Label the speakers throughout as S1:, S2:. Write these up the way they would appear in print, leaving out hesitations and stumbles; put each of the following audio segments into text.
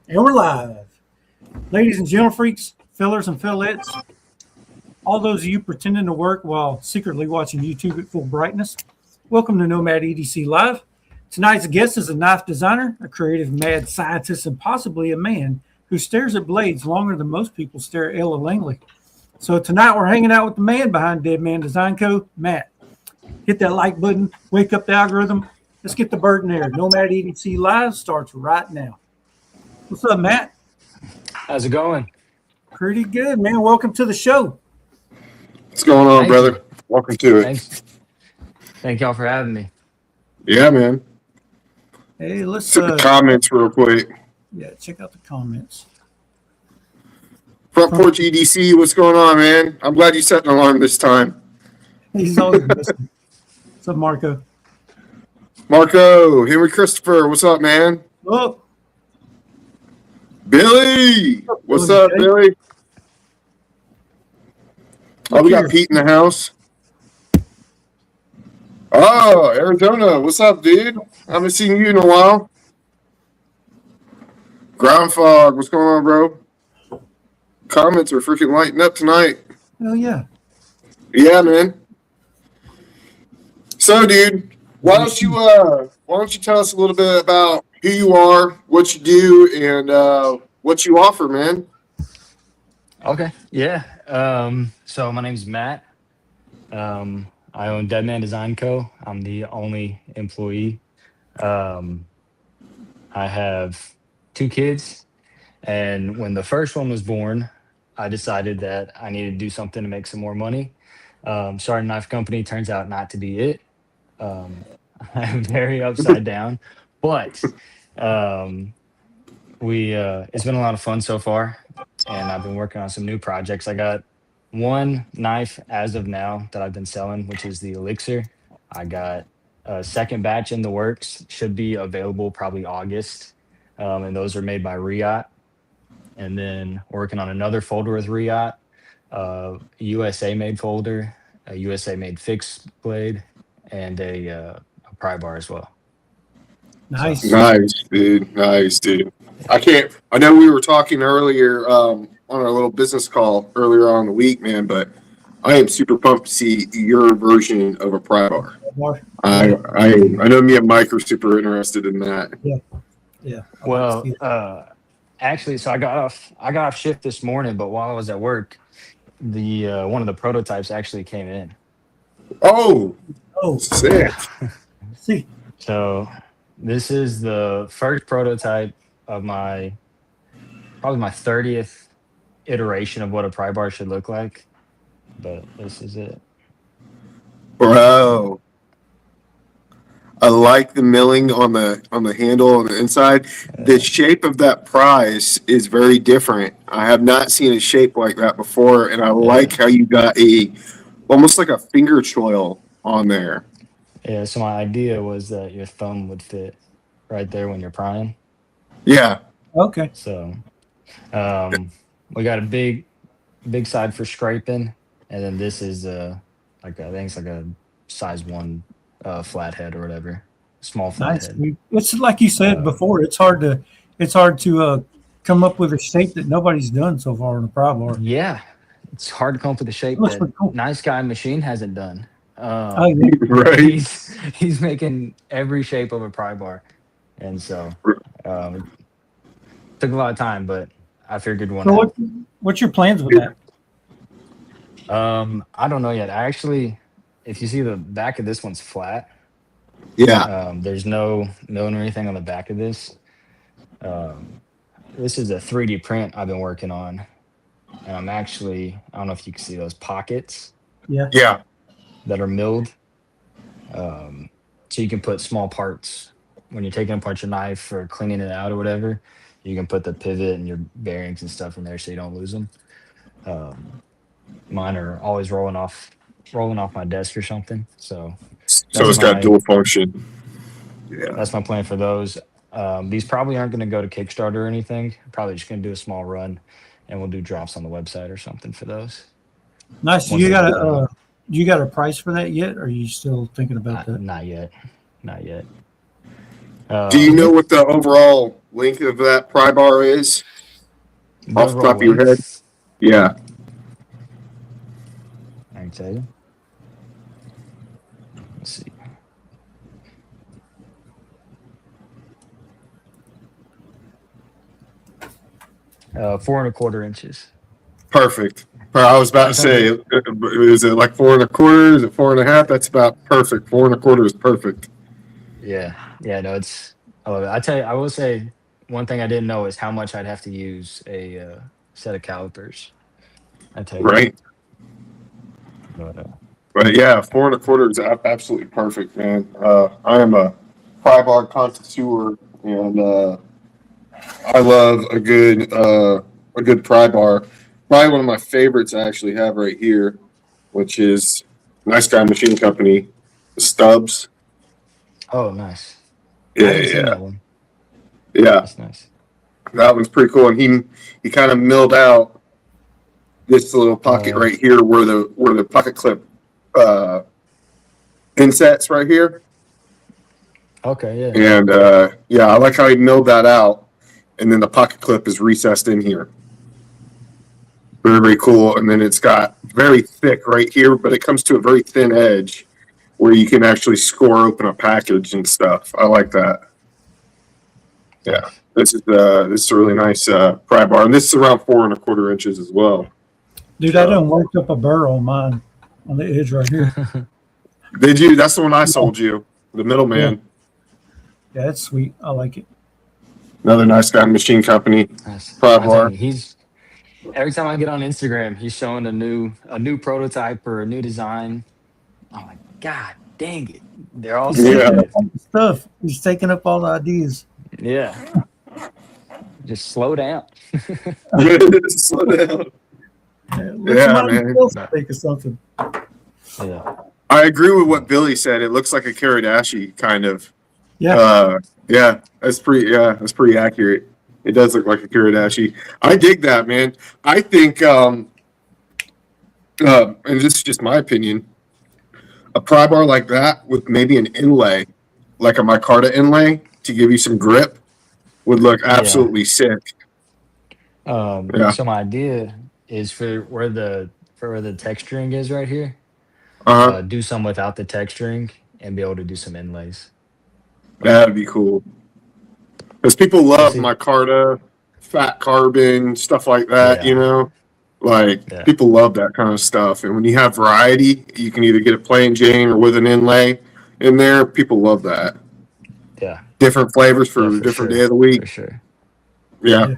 S1: And we're live. Ladies and gentle freaks, fillers and fillettes, all those of you pretending to work while secretly watching YouTube at full brightness, welcome to Nomad EDC Live. Tonight's guest is a knife designer, a creative mad scientist, and possibly a man who stares at blades longer than most people stare at Ella Langley. So tonight we're hanging out with the man behind Dead Man Design Co., Matt. Hit that like button, wake up the algorithm. Let's get the bird in there. Nomad EDC Live starts right now. What's up, Matt?
S2: How's it going?
S1: Pretty good, man. Welcome to the show.
S3: What's going on,
S2: Thank
S3: brother?
S2: you.
S3: Welcome to it.
S2: Thanks. Thank y'all for having me.
S3: Yeah, man.
S1: Hey, let's
S3: Check the comments real quick.
S1: check out the comments.
S3: Front Porch EDC, what's going on, man? I'm glad you set an alarm this time.
S1: He's always listening. What's up, Marco?
S3: Marco, Henry Christopher, what's up, man?
S1: Oh,
S3: Billy, what's up, Billy? Oh, we got Pete in the house. Oh, Arizona, what's up, dude? I haven't seen you in a while. Ground Fog, what's going on, bro? Comments are freaking lighting up tonight.
S1: hell yeah.
S3: Yeah, man. So, dude, why don't you tell us a little bit about who you are, what you do, and what you offer, man?
S2: Okay. Yeah. So my name's Matt. I own Dead Man Design Co. I'm the only employee. Um, I have two kids, and when the first one was born, I decided that I needed to do something to make some more money. Starting a knife company turns out not to be it. I'm very upside down, but we it's been a lot of fun so far, and I've been working on some new projects. I got one knife as of now that I've been selling, which is the Elixir. I got a second batch in the works, should be available probably August, and those are made by Riot. And then working on another folder with Riot, USA made folder, a USA made fixed blade, and a pry bar as well.
S1: Nice.
S3: Nice, dude. Nice, dude. I know we were talking earlier on our little business call earlier on in the week, man, but I am super pumped to see your version of a pry bar. I know me and Mike are super interested in that.
S1: Yeah.
S2: Well, actually, so I got off shift this morning, but while I was at work, the one of the prototypes actually came in.
S3: Oh,
S1: Oh,
S3: sick.
S1: see.
S2: So this is the first prototype of probably my 30th iteration of what a pry bar should look like. But this is it.
S3: Bro. I like the milling on the handle on the inside. The shape of that prize is very different. I have not seen a shape like that before, and I like how you got almost like a finger choil on there.
S2: Yeah, so my idea was that your thumb would fit right there when you're prying.
S3: Yeah.
S1: Okay.
S2: So we got a big side for scraping, and then this is I think it's like a size 1 flathead or whatever, small
S1: Nice.
S2: flathead.
S1: It's like you said before, it's hard to come up with a shape that nobody's done so far on a pry bar.
S2: Yeah, it's hard to come up with a shape
S1: Looks
S2: that
S1: pretty cool.
S2: Nice Guy Machine hasn't done.
S1: Oh, yeah.
S3: Right.
S2: He's making every shape of a pry bar, and so it took a lot of time, but I figured one
S1: So
S2: out.
S1: what's your plans with that?
S2: I don't know yet. I actually, if you see the back of this one's flat.
S3: Yeah.
S2: There's no mill or anything on the back of this. This is a 3D print I've been working on, and I don't know if you can see those pockets
S3: Yeah.
S2: that are milled. So you can put small parts when you're taking apart your knife or cleaning it out or whatever. You can put the pivot and your bearings and stuff in there so you don't lose them. Mine are always rolling off my desk or something. So
S3: It's got dual function. Yeah.
S2: that's my plan for those. These probably aren't going to go to Kickstarter or anything. Probably just going to do a small run, and we'll do drops on the website or something for those.
S1: Nice. You got a price for that yet? Or are you still thinking about that?
S2: Not yet.
S3: Do you know
S2: Um,
S3: what the overall length of that pry bar is
S2: the
S3: off the top
S2: overall
S3: of your head?
S2: length,
S3: Yeah.
S2: I can tell you. Let's see. Four and a quarter inches.
S3: Perfect. I was about to
S2: That's on
S3: say,
S2: the
S3: is it like 4 1/4? Is it 4 1/2? That's about perfect. 4 1/4 is perfect.
S2: yeah, yeah. No, it's. I love it. I tell you, I will say one thing I didn't know is how much I'd have to use a set of calipers. I tell you that.
S3: Right.
S2: But
S3: But yeah, 4 1/4 is absolutely perfect, man. I am a pry bar connoisseur, and I love a good pry bar. Probably one of my favorites I actually have right here, which is Nice Guy Machine Company, the Stubbs.
S2: oh, nice. I
S3: Yeah,
S2: haven't seen
S3: yeah,
S2: that one.
S3: yeah.
S2: That's nice.
S3: That one's pretty cool, and he kind of milled out this little pocket
S2: Uh,
S3: right here where the pocket clip uh, insets right here.
S2: okay, yeah.
S3: And yeah, I like how he milled that out, and then the pocket clip is recessed in here. Very, very cool. And then it's got very thick right here, but it comes to a very thin edge where you can actually score open a package and stuff. I like that. Yeah,
S2: Nice.
S3: this is a really nice pry bar, and this is around 4 1/4 inches as well.
S1: Dude, I
S3: So,
S1: done worked up a burr on mine on the edge right here.
S3: did you? That's the one I
S1: Yeah,
S3: sold you, the
S1: yeah,
S3: middleman.
S1: yeah, that's sweet. I like it.
S3: Another Nice Guy Machine Company
S2: Nice.
S3: pry
S2: I tell
S3: bar.
S2: you, he's every time I get on Instagram, he's showing a new prototype or a new design. I'm like, God dang it. They're all
S1: He's
S2: so
S3: Yeah,
S1: taking up
S2: good.
S1: all the stuff. He's taking up all the ideas.
S2: Yeah. Just slow down.
S3: slow down.
S1: Yeah, let
S3: Yeah,
S1: somebody
S3: man.
S1: else
S2: No.
S1: think of something.
S2: Yeah.
S3: I agree with what Billy said. It looks like a Kiridashi kind of.
S1: Yeah,
S3: Yeah, that's pretty. Yeah, that's pretty accurate. It does look like a Kiridashi. I dig that, man. I think, and this is just my opinion, a pry bar like that with maybe an inlay, like a micarta inlay, to give you some grip, would look
S2: Yeah.
S3: absolutely sick. Yeah.
S2: So my idea is for where the texturing is right here,
S3: Uh huh.
S2: do some without the texturing and be able to do some inlays.
S3: That'd be cool. Because people
S2: We'll
S3: love
S2: see.
S3: micarta, fat carbon, stuff like that. You
S2: Yeah.
S3: know. Like
S2: Yeah.
S3: people love that kind of stuff, and when you have variety, you can either get a plain Jane or with an inlay in there. People love that.
S2: Yeah.
S3: Different flavors
S2: Yeah,
S3: for
S2: for
S3: different day
S2: sure.
S3: of the week.
S2: For sure.
S3: Yeah,
S1: yeah.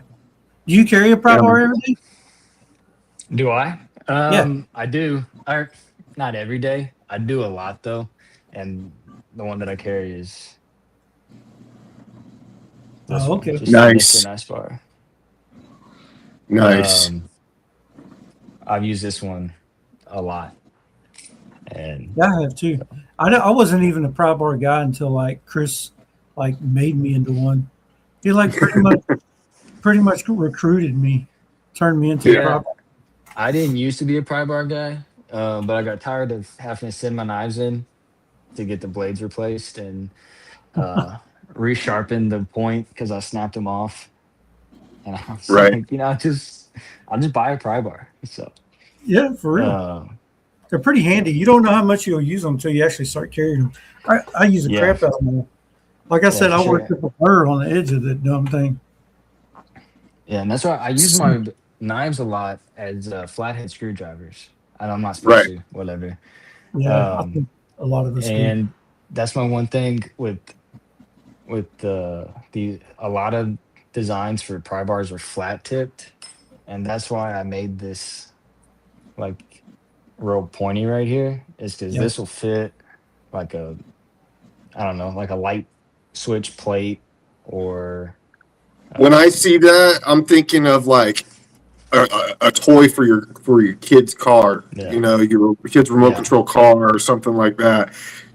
S1: Do you carry a pry
S3: yeah,
S1: bar
S3: man.
S1: every day?
S2: Do I?
S1: Yeah.
S2: I do. Not every day. I do a lot though. And the one that I carry is this
S1: Oh,
S2: one,
S1: okay.
S2: just the Mr.
S3: Nice,
S2: Nice Bar.
S3: nice.
S2: Um, I've used this one a lot. And
S1: Yeah, I have too. I wasn't even a pry bar guy until like Chris like made me into one. He like pretty much recruited me, turned me into a pry
S3: Yeah,
S2: yeah,
S1: bar.
S2: I didn't used to be a pry bar guy, but I got tired of having to send my knives in to get the blades replaced and uh, resharpen the point because I snapped them off. And I was
S3: right.
S2: like, I'll just buy a pry bar. So,
S1: Yeah, for real.
S2: uh,
S1: They're pretty
S2: yeah,
S1: handy. You don't know how much you'll use them until you actually start carrying them. I use a
S2: yeah,
S1: crap out of them. Like I
S2: yeah,
S1: said,
S2: for
S1: I worked
S2: sure.
S1: up a burr on the edge of that dumb thing.
S2: Yeah, and that's why I use my knives a lot as flathead screwdrivers. And I'm not supposed
S3: Right.
S2: to, whatever.
S1: Yeah, I
S2: Um,
S1: think a lot of us do.
S2: and that's my one thing with the a lot of designs for pry bars are flat tipped, and that's why I made this like real pointy right here. Is because
S1: Yeah.
S2: this will fit like a I don't know like a light switch plate or
S3: When I
S2: uh,
S3: see that, I'm thinking of like a toy for your kid's car. You
S2: yeah,
S3: know, your kid's remote
S2: yeah,
S3: control car or something like that.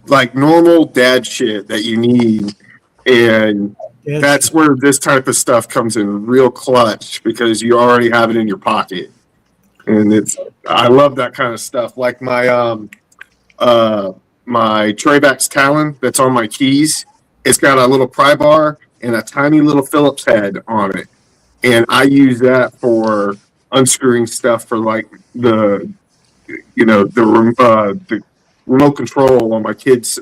S3: Like normal dad shit that you need, and
S1: Yeah,
S3: that's where this type of stuff comes in real clutch because you already have it in your pocket. And I love that kind of stuff. Like uh my Trayvax Talon that's on my keys. It's got a little pry bar and a tiny little Phillips head on it, and I use that for unscrewing stuff for like the remote control on my kids'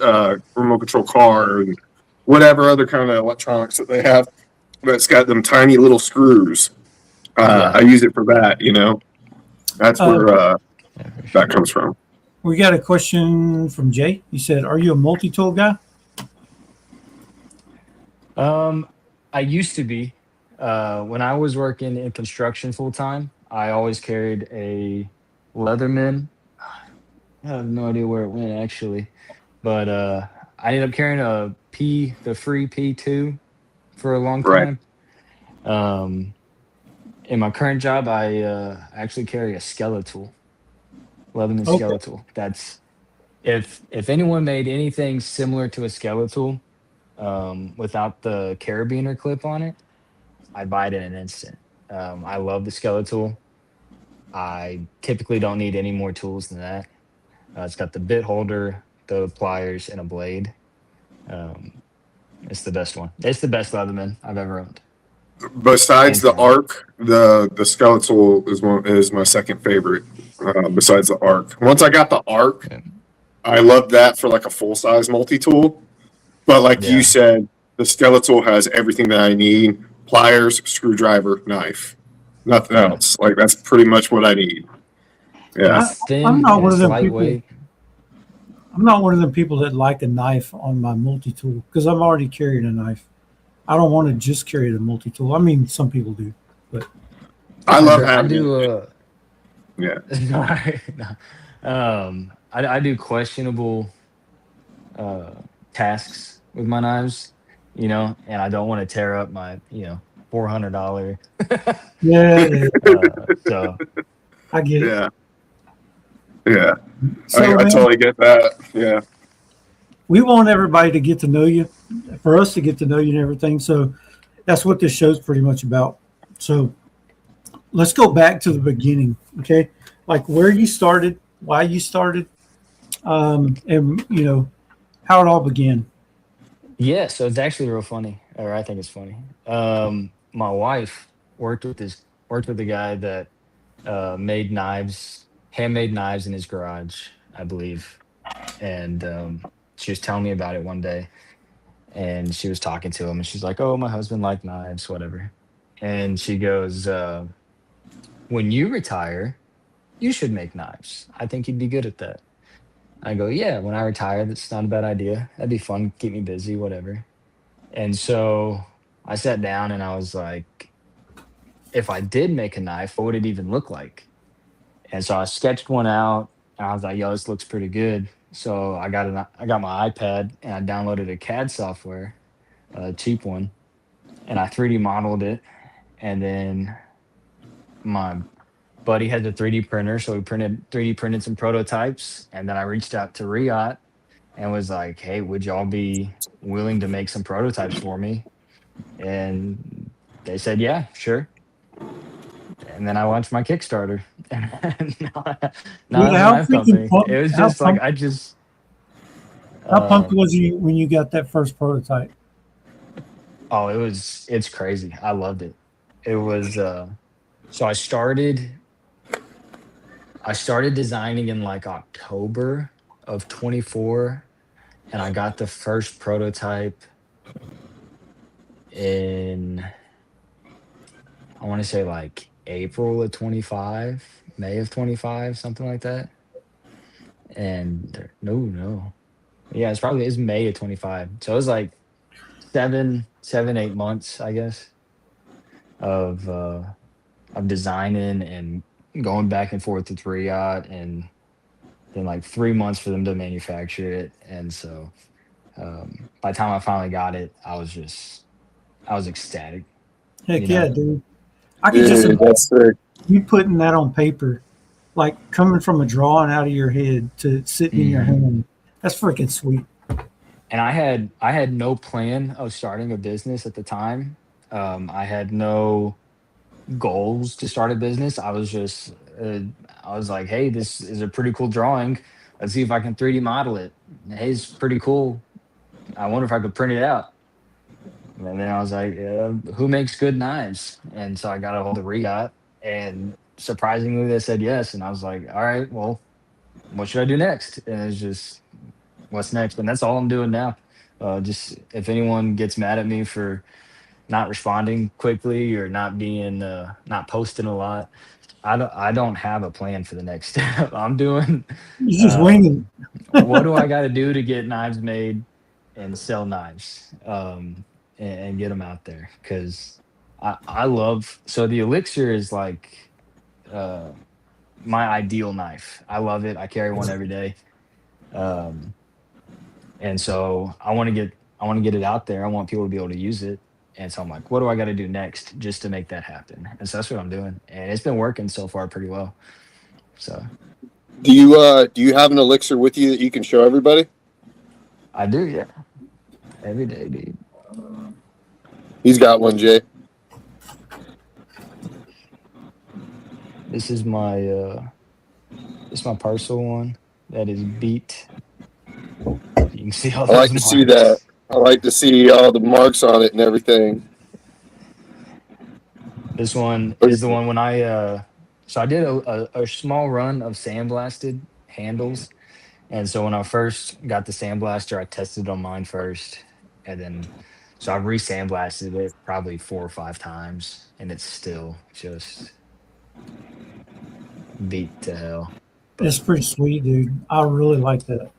S3: remote control car and whatever other kind of electronics that they have. But it's got them tiny little screws.
S2: Yeah.
S3: I use it for that. That's where
S2: Yeah, for sure.
S3: that comes from.
S1: We got a question from Jay. He said, "Are you a multi-tool guy?"
S2: I used to be. When I was working in construction full time, I always carried a Leatherman. I have no idea where it went actually, but I ended up carrying the free P2 for a long
S3: Right.
S2: time. Um, in my current job, I actually carry a Skeletal, Leatherman
S1: Okay.
S2: Skeletal. That's if anyone made anything similar to a Skeletal, without the carabiner clip on it, I'd buy it in an instant. I love the Skeletal. I typically don't need any more tools than that. It's got the bit holder, the pliers, and a blade. Um, it's the best one. It's the best Leatherman I've ever owned,
S3: Besides
S2: hands
S3: the
S2: down.
S3: arc, the skeletal is my second favorite. Besides the arc, once I got the arc,
S2: Yeah.
S3: I loved that for like a full size multi tool. But like you
S2: Yeah.
S3: said, the skeletal has everything that I need: pliers, screwdriver, knife. Nothing
S2: Yeah.
S3: else. Like that's pretty much what I need.
S2: And
S3: Yeah.
S1: I,
S2: it's
S1: I'm
S2: thin
S1: not
S2: and
S1: one of
S2: it's
S1: them people.
S2: lightweight.
S1: I'm not one of them people that like a knife on my multi-tool because I'm already carrying a knife. I don't want to just carry the multi-tool. I mean, some people do, but
S3: I
S2: For
S3: love
S2: sure. I
S3: having
S2: do
S3: it. Yeah.
S2: no. I do questionable uh tasks with my knives, and I don't want to tear up my, $400.
S1: yeah,
S2: So
S1: I get it.
S3: Yeah. Yeah.
S1: So,
S3: I
S1: man,
S3: totally get that. Yeah.
S1: we want everybody to get to know you, for us to get to know you and everything. So that's what this show's pretty much about. So let's go back to the beginning, okay? Like where you started, why you started, and how it all began.
S2: yeah, so it's actually real funny, or I think it's funny. My wife worked with a guy that made knives, handmade knives in his garage, I believe. And she was telling me about it one day, and she was talking to him, and she's like, "Oh, my husband liked knives, whatever." And she goes, "When you retire, you should make knives. I think you'd be good at that." I go, "Yeah, when I retire, that's not a bad idea. That'd be fun, keep me busy, whatever." And so I sat down and I was like, if I did make a knife, what would it even look like? And so I sketched one out, and I was like, "Yo, this looks pretty good." So I got my iPad and I downloaded a CAD software, a cheap one, and I 3D modeled it. And then my buddy had the 3D printer, so we 3D printed some prototypes. And then I reached out to Riot and was like, "Hey, would y'all be willing to make some prototypes for me?" And they said, "Yeah, sure." And then I launched my Kickstarter. And now I
S1: Dude,
S2: have a
S1: how
S2: knife
S1: freaking
S2: company. It
S1: pumped,
S2: was just like I just
S1: how pumped
S2: um
S1: was you when you got that first prototype?
S2: oh, it's crazy. I loved it. It was so I started designing in like October of 24, and I got the first prototype in, I want to say, like April of 25, May of 25, something like that. And no. Yeah, it's May of 25. So it was like 8 months, I guess, of designing and going back and forth with Riyadh, and then like 3 months for them to manufacture it. And so by the time I finally got it, I was ecstatic,
S1: Heck
S2: you
S1: yeah,
S2: know?
S1: dude. I could just
S3: Dude,
S1: imagine
S3: that's sick.
S1: you putting that on paper, like coming from a drawing out of your head to sitting in your
S2: Hmm.
S1: hand. That's freaking sweet.
S2: And I had no plan of starting a business at the time. I had no goals to start a business. I was like, "Hey, this is a pretty cool drawing. Let's see if I can 3D model it. Hey, it's pretty cool. I wonder if I could print it out." And then I was like, who makes good knives? And so I got a hold of Regot, and surprisingly, they said yes. And I was like, all right, well, what should I do next? And it's just, what's next? And that's all I'm doing now. Just if anyone gets mad at me for not responding quickly or not being, not posting a lot, I don't have a plan for the next step. I'm doing,
S1: You just winging.
S2: um, what do I got to do to get knives made and sell knives, and get them out there? Because I love, so the Elixir is like, uh, my ideal knife. I love it. I carry one every day. Um, and so I want to get it out there. I want people to be able to use it. And so I'm like, what do I got to do next just to make that happen? And so that's what I'm doing. And it's been working so far pretty well. So
S3: Do you have an elixir with you that you can show everybody?
S2: I do, yeah. Every day, dude.
S3: He's got one, Jay.
S2: This is my parcel one that is beat. You can see all
S3: I
S2: those
S3: like to see that.
S2: marks.
S3: I like to see all the marks on it and everything.
S2: This one is the one when I did a small run of sandblasted handles. And so when I first got the sandblaster, I tested it on mine first. And then so I've re-sandblasted it probably 4 or 5 times, and it's still just beat to hell.
S1: It's
S2: But
S1: pretty sweet, dude. I really like that.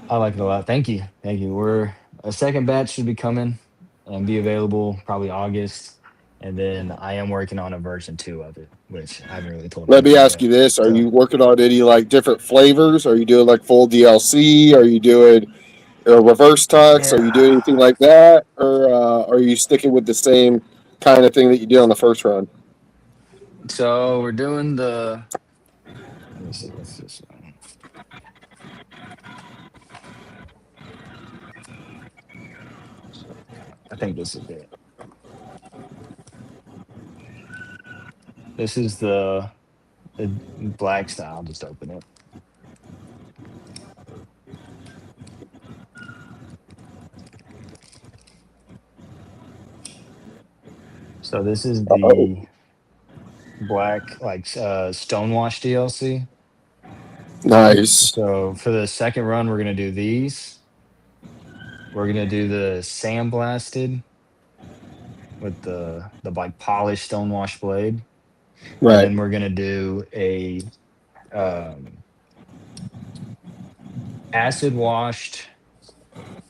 S2: I like it a lot. Thank you. Thank you. We're a second batch should be coming and be available probably August. And then I am working on a version 2 of it, which I haven't really told
S3: Let me
S2: people
S3: ask
S2: yet.
S3: you this: Are
S2: So
S3: you working on any like different flavors? Are you doing like full DLC? Are you doing reverse tux? Are you doing
S2: yeah.
S3: anything like that, or are you sticking with the same kind of thing that you did on the first run?
S2: So we're doing the, let me see what's this one. I think this is it. This is the black style. I'll just open it. So this is
S3: Oh,
S2: the black like stonewash DLC.
S3: nice,
S2: So for the second run, we're gonna do these. We're gonna do the sandblasted with the like polished stonewash blade, and
S3: right.
S2: then we're gonna do a um, acid washed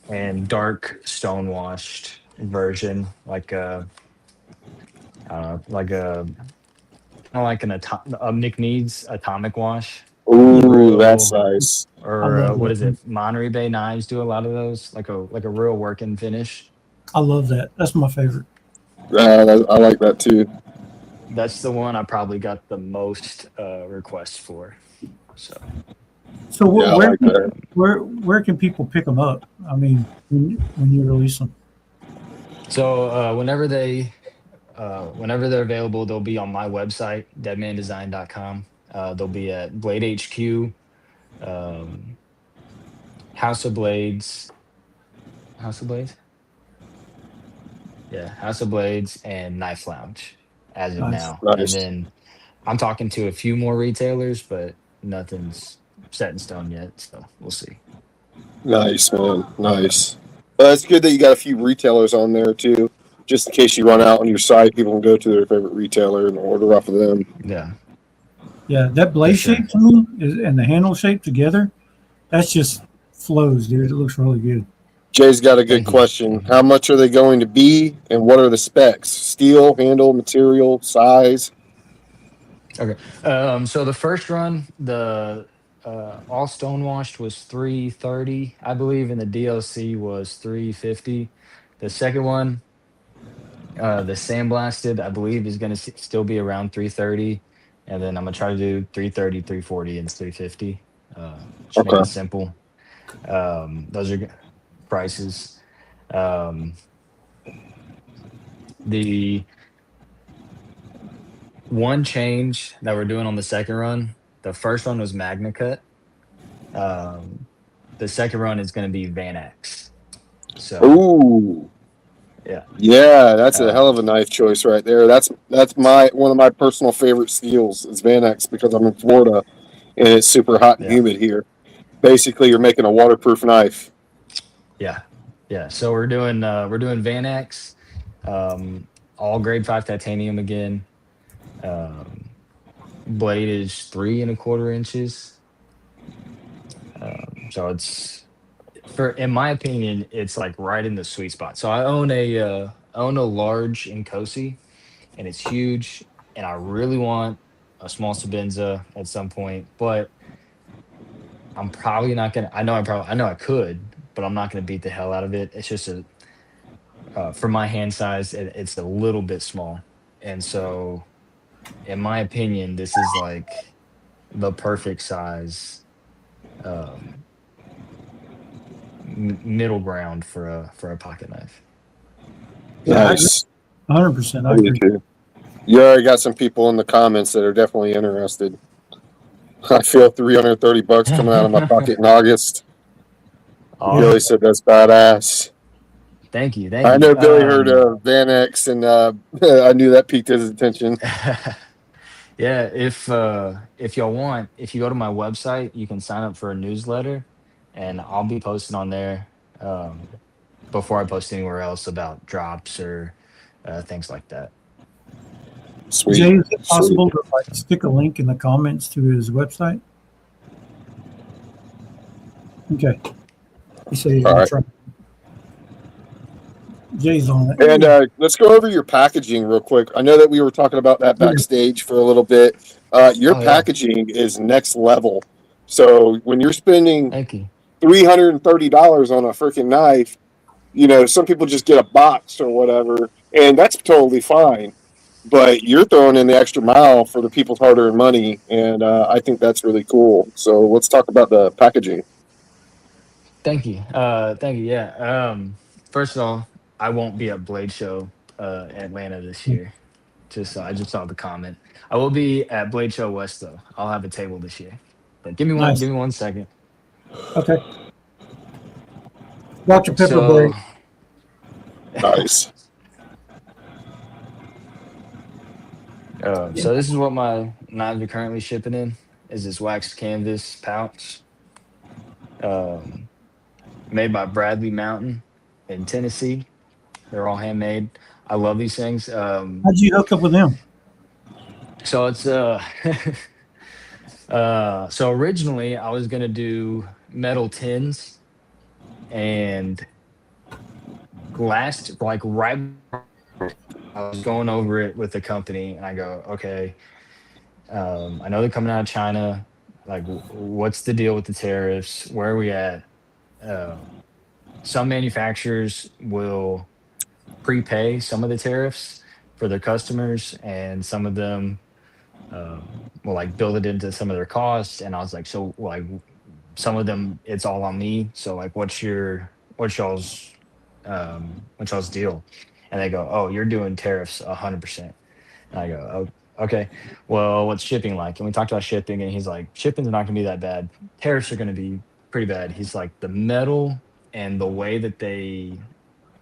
S2: and dark stone washed version, like like a kind of like a McNeed's atomic wash,
S1: Yeah,
S3: Ooh, that's
S2: real,
S3: nice.
S1: I
S2: or
S1: love
S2: what
S1: that.
S2: is it? Monterey Bay knives do a lot of those, like a real working finish.
S1: I love that. That's my favorite.
S3: I like that too.
S2: That's the one I probably got the most requests for. So
S1: So
S3: Yeah, I like that.
S1: where can people pick them up? I mean, when you release them.
S2: whenever they're available, they'll be on my website, deadmandesign.com. They'll be at Blade HQ, um, House of Blades, House of Blades, yeah, House of Blades, and Knife Lounge as of
S1: Nice.
S2: now. And
S3: Nice,
S2: then I'm talking to a few more retailers, but nothing's set in stone yet. So we'll see.
S3: nice, man, nice. It's good that you got a few retailers on there too, just in case you run out on your site. People can go to their favorite retailer and order off of them.
S2: Yeah,
S1: Yeah, that
S2: for
S1: blade
S2: sure.
S1: shape to me and the handle shape together, that's just flows, dude. It looks really good.
S3: Jay's got a good
S2: Thank you.
S3: question.
S2: Thank you.
S3: How much are they going to be, and what are the specs? Steel, handle, material, size?
S2: Okay. So the first run, the all stonewashed was 330, I believe, and the DLC was 350. The second one, the sandblasted, I believe, is going to still be around 330, and then I'm gonna try to do 330, 340, and 350. Just make it
S3: Okay.
S2: simple. Those are prices. Um, the one change that we're doing on the second run, the first one was Magna Cut. Um, the second run is going to be Van X. So
S3: Ooh.
S2: Yeah,
S3: Yeah, that's a hell
S2: um,
S3: of a knife choice right there. That's my one of my personal favorite steels is Van X because I'm in Florida and it's super hot and
S2: yeah,
S3: humid here. Basically, you're making a waterproof knife.
S2: yeah, yeah. So we're doing Van X, um, all grade 5 titanium again. Um, Blade is 3.25 inches. So it's for in my opinion, it's like right in the sweet spot. So I own a large Nkosi, and it's huge, and I really want a small Sabenza at some point, but I'm probably not gonna. I know I could, but I'm not gonna beat the hell out of it. It's just for my hand size, it's a little bit small, and so in my opinion, this is like the perfect size, um, middle ground for a pocket knife.
S1: Yeah, I agree.
S3: Nice.
S1: 100%. I
S3: I do
S1: agree.
S3: too. You already got some people in the comments that are definitely interested. I feel $330 coming out of my pocket in August.
S1: Yeah.
S3: Billy said that's badass.
S2: Thank you, thank
S3: I
S2: you.
S3: know Billy heard of Van X, and I knew that piqued his attention.
S2: Yeah, if y'all want, if you go to my website, you can sign up for a newsletter, and I'll be posting on there, before I post anywhere else about drops or things like that.
S3: Sweet,
S1: Jay, is it
S3: sweet.
S1: possible to like stick a link in the comments to his website? Okay. He said he's
S3: All
S1: going to
S3: right.
S1: try. Jay's on it.
S3: And let's go over your packaging real quick. I know that we were talking about that
S1: Yeah.
S3: backstage for a little bit. Your
S2: Oh yeah,
S3: packaging is next level. So when you're spending
S2: thank you.
S3: $330 on a freaking knife, some people just get a box or whatever, and that's totally fine. But you're throwing in the extra mile for the people's hard-earned money, and I think that's really cool. So let's talk about the packaging.
S2: Thank you. Thank you. Yeah. First of all, I won't be at Blade Show, Atlanta this year. I just saw the comment. I will be at Blade Show West though. I'll have a table this year. But
S1: Nice.
S2: give me 1 second.
S1: Okay. Dr. Pepper
S2: So
S1: break.
S3: Nice.
S1: Yeah.
S2: so this is what my knives are currently shipping in. Is this waxed canvas pouch, um, made by Bradley Mountain in Tennessee. They're all handmade. I love these things.
S1: How'd you hook up with him?
S2: So it's so originally I was gonna do metal tins, and last like right I was going over it with the company, and I go, okay, I know they're coming out of China. Like, what's the deal with the tariffs? Where are we at? Um, some manufacturers will prepay some of the tariffs for their customers, and some of them will like build it into some of their costs. And I was like, so like some of them, it's all on me. So like, what's y'all's deal? And they go, oh, you're doing tariffs 100%. And I go, oh, okay. Well, what's shipping like? And we talked about shipping, and he's like, shipping's not gonna be that bad. Tariffs are gonna be pretty bad. He's like, the metal and the way that they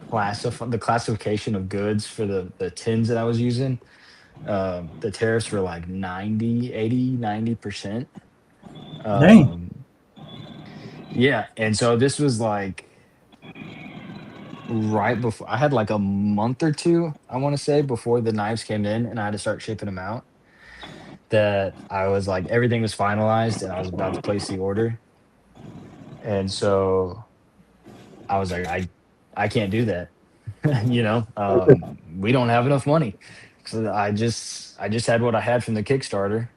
S2: classify the classification of goods for the tins that I was using, the tariffs were like 90, 80, 90%.
S1: Dang.
S2: Um, yeah. And so this was like right before I had like a month or two, I want to say, before the knives came in and I had to start shipping them out. That I was like, everything was finalized and I was about to place the order. And so I was like, I can't do that. We don't have enough money. So I just had what I had from the Kickstarter,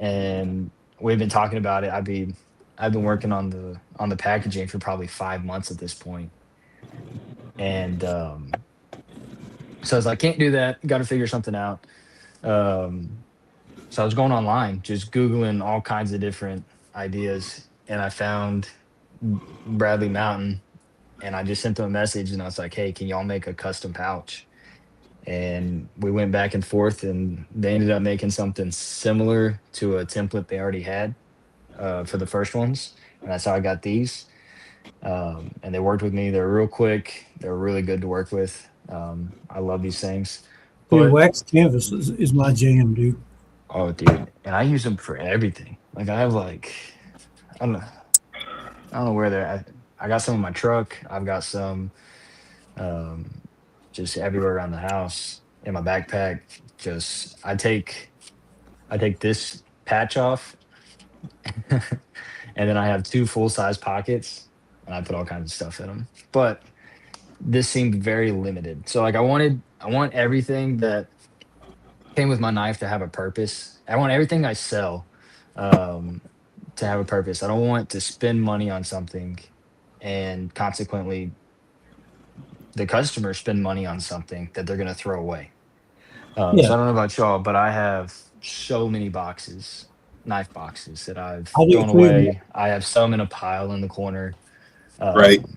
S2: and we've been talking about it. I've been working on the packaging for probably 5 months at this point. And so I was like, can't do that. Got to figure something out. Um, so I was going online, just Googling all kinds of different ideas, and I found Bradley Mountain, and I just sent them a message, and I was like, hey, can y'all make a custom pouch? And we went back and forth, and they ended up making something similar to a template they already had, for the first ones, and that's how I got these. And they worked with me. They're real quick. They're really good to work with. I love these things.
S1: Dude,
S2: But
S1: wax canvas is my jam, dude.
S2: oh, dude, and I use them for everything. Like I have like I don't know, I don't know where they're at. I got some in my truck. I've got some um, just everywhere around the house in my backpack. Just I take this patch off, and then I have two full size pockets, and I put all kinds of stuff in them. But this seemed very limited. So like I want everything that came with my knife to have a purpose. I want everything I sell um, to have a purpose. I don't want to spend money on something and consequently the customer spend money on something that they're going to throw away. So
S1: Yeah,
S2: I don't know about y'all, but I have so many boxes, knife boxes that I've
S1: I do
S2: thrown
S1: too.
S2: away. I have some in a pile in the corner.
S3: Right.
S2: Um,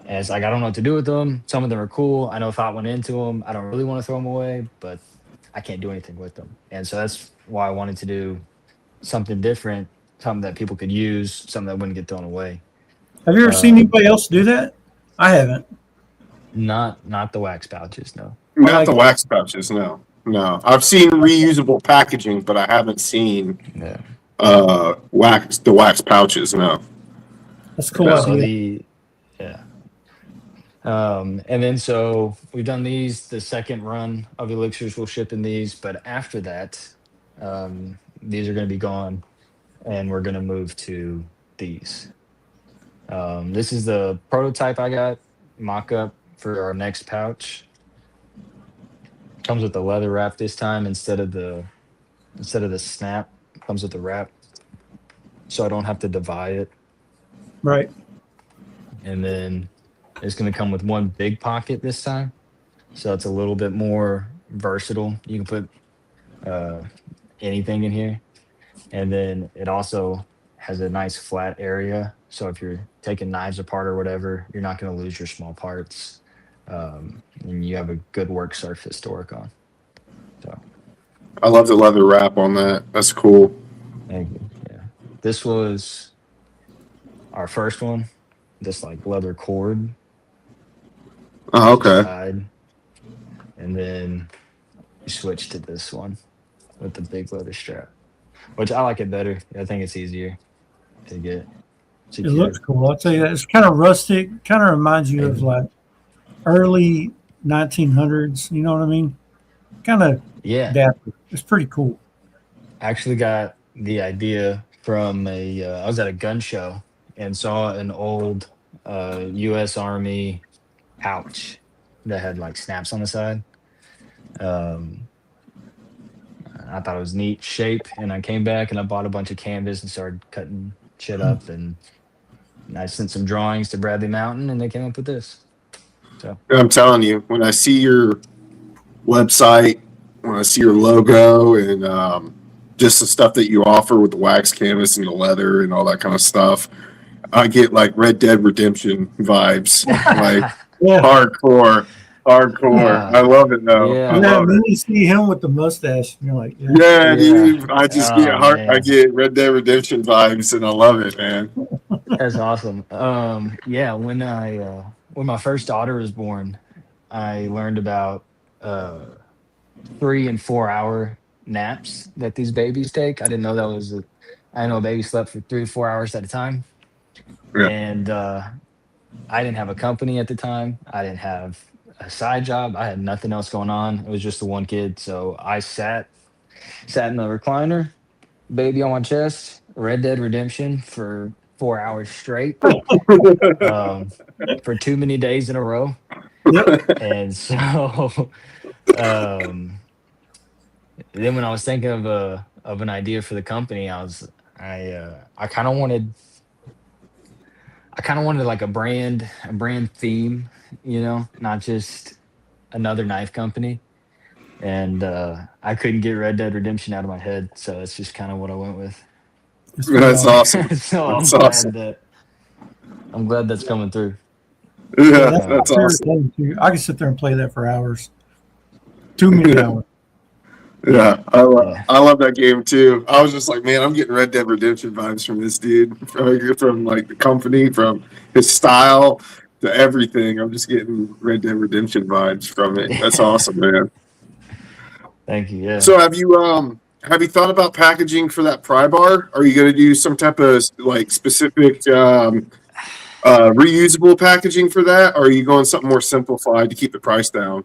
S2: and it's like I don't know what to do with them. Some of them are cool. I know if I went into them, I don't really want to throw them away, but I can't do anything with them. And so that's why I wanted to do something different, something that people could use, something that wouldn't get thrown away.
S1: Have you ever seen
S2: Um,
S1: anybody else do that? I haven't.
S2: not the wax pouches, no.
S1: I
S3: Not
S1: like
S3: the wax pouches, no. No. I've seen reusable packaging, but I haven't seen
S2: Yeah.
S3: wax pouches, no.
S1: that's a cool
S3: Yeah.
S2: So
S1: idea.
S2: the yeah. And then so we've done these. The second run of elixirs will ship in these, but after that, these are going to be gone, and we're going to move to these. This is the prototype I got mock up for our next pouch. Comes with the leather wrap this time instead of the snap. Comes with the wrap, so I don't have to divide it.
S1: Right.
S2: And then it's going to come with one big pocket this time, so it's a little bit more versatile. You can put anything in here, and then it also has a nice flat area. So if you're taking knives apart or whatever, you're not going to lose your small parts, and you have a good work surface to work on. So
S3: I love the leather wrap on that. That's cool.
S2: thank you. Yeah, this was our first one. This like leather cord,
S3: Oh,
S2: just
S3: okay.
S2: tied, and then we switched to this one with the big leather strap, which I like it better. I think it's easier to get
S1: It looks
S2: secure.
S1: cool. I'll tell you that. It's kind of rustic. Kind of reminds you of
S2: And
S1: like early 1900s. You know what I mean? Kind of
S2: yeah,
S1: dapper. It's pretty cool.
S2: I actually got the idea from I was at a gun show and saw an old U.S. Army pouch that had like snaps on the side. Um, I thought it was neat shape, and I came back and I bought a bunch of canvas and started cutting shit up, and I sent some drawings to Bradley Mountain, and they came up with this. So
S3: I'm telling you, when I see your website, when I see your logo, and just the stuff that you offer with the wax canvas and the leather and all that kind of stuff, I get like Red Dead Redemption vibes, like
S1: Yeah.
S3: hardcore, hardcore. I love it though. I
S2: yeah,
S1: Yeah. And
S3: love
S1: then
S3: it.
S1: you see him with the mustache. And you're like, yeah.
S3: Yeah,
S2: yeah.
S3: dude. I just get
S2: Oh
S3: I
S2: man.
S3: get Red Dead Redemption vibes, and I love it, man.
S2: That's awesome. Yeah, when my first daughter was born, I learned about uh 3 and 4 hour naps that these babies take. I didn't know that was I didn't know a baby slept for 3 to 4 hours at a time.
S3: Yeah.
S2: And I didn't have a company at the time. I didn't have a side job. I had nothing else going on. It was just the one kid. So I sat in the recliner, baby on my chest, Red Dead Redemption for 4 hours straight, um, for too many days in a row.
S1: Yep.
S2: And so um, then when I was thinking of an idea for the company, I kind of wanted like a brand theme, not just another knife company. And I couldn't get Red Dead Redemption out of my head, so that's just kind of what I went with.
S1: It's pretty
S3: That's
S1: awesome.
S3: awesome.
S2: So
S3: That's awesome.
S2: I'm glad that's coming through.
S1: Yeah,
S3: Yeah,
S1: that's my
S2: Um,
S3: that's
S1: favorite
S3: awesome.
S1: thing too. I can sit there and play that for hours. Too many hours.
S2: yeah,
S3: Yeah,
S2: yeah,
S3: I love that game too. I was just like, man, I'm getting Red Dead Redemption vibes from this dude, from like the company, from his style, to everything. I'm just getting Red Dead Redemption vibes from it. That's awesome, man.
S2: Thank you. Yeah.
S3: So have you thought about packaging for that pry bar? Are you going to do some type of like specific reusable packaging for that, or are you going something more simplified to keep the price down?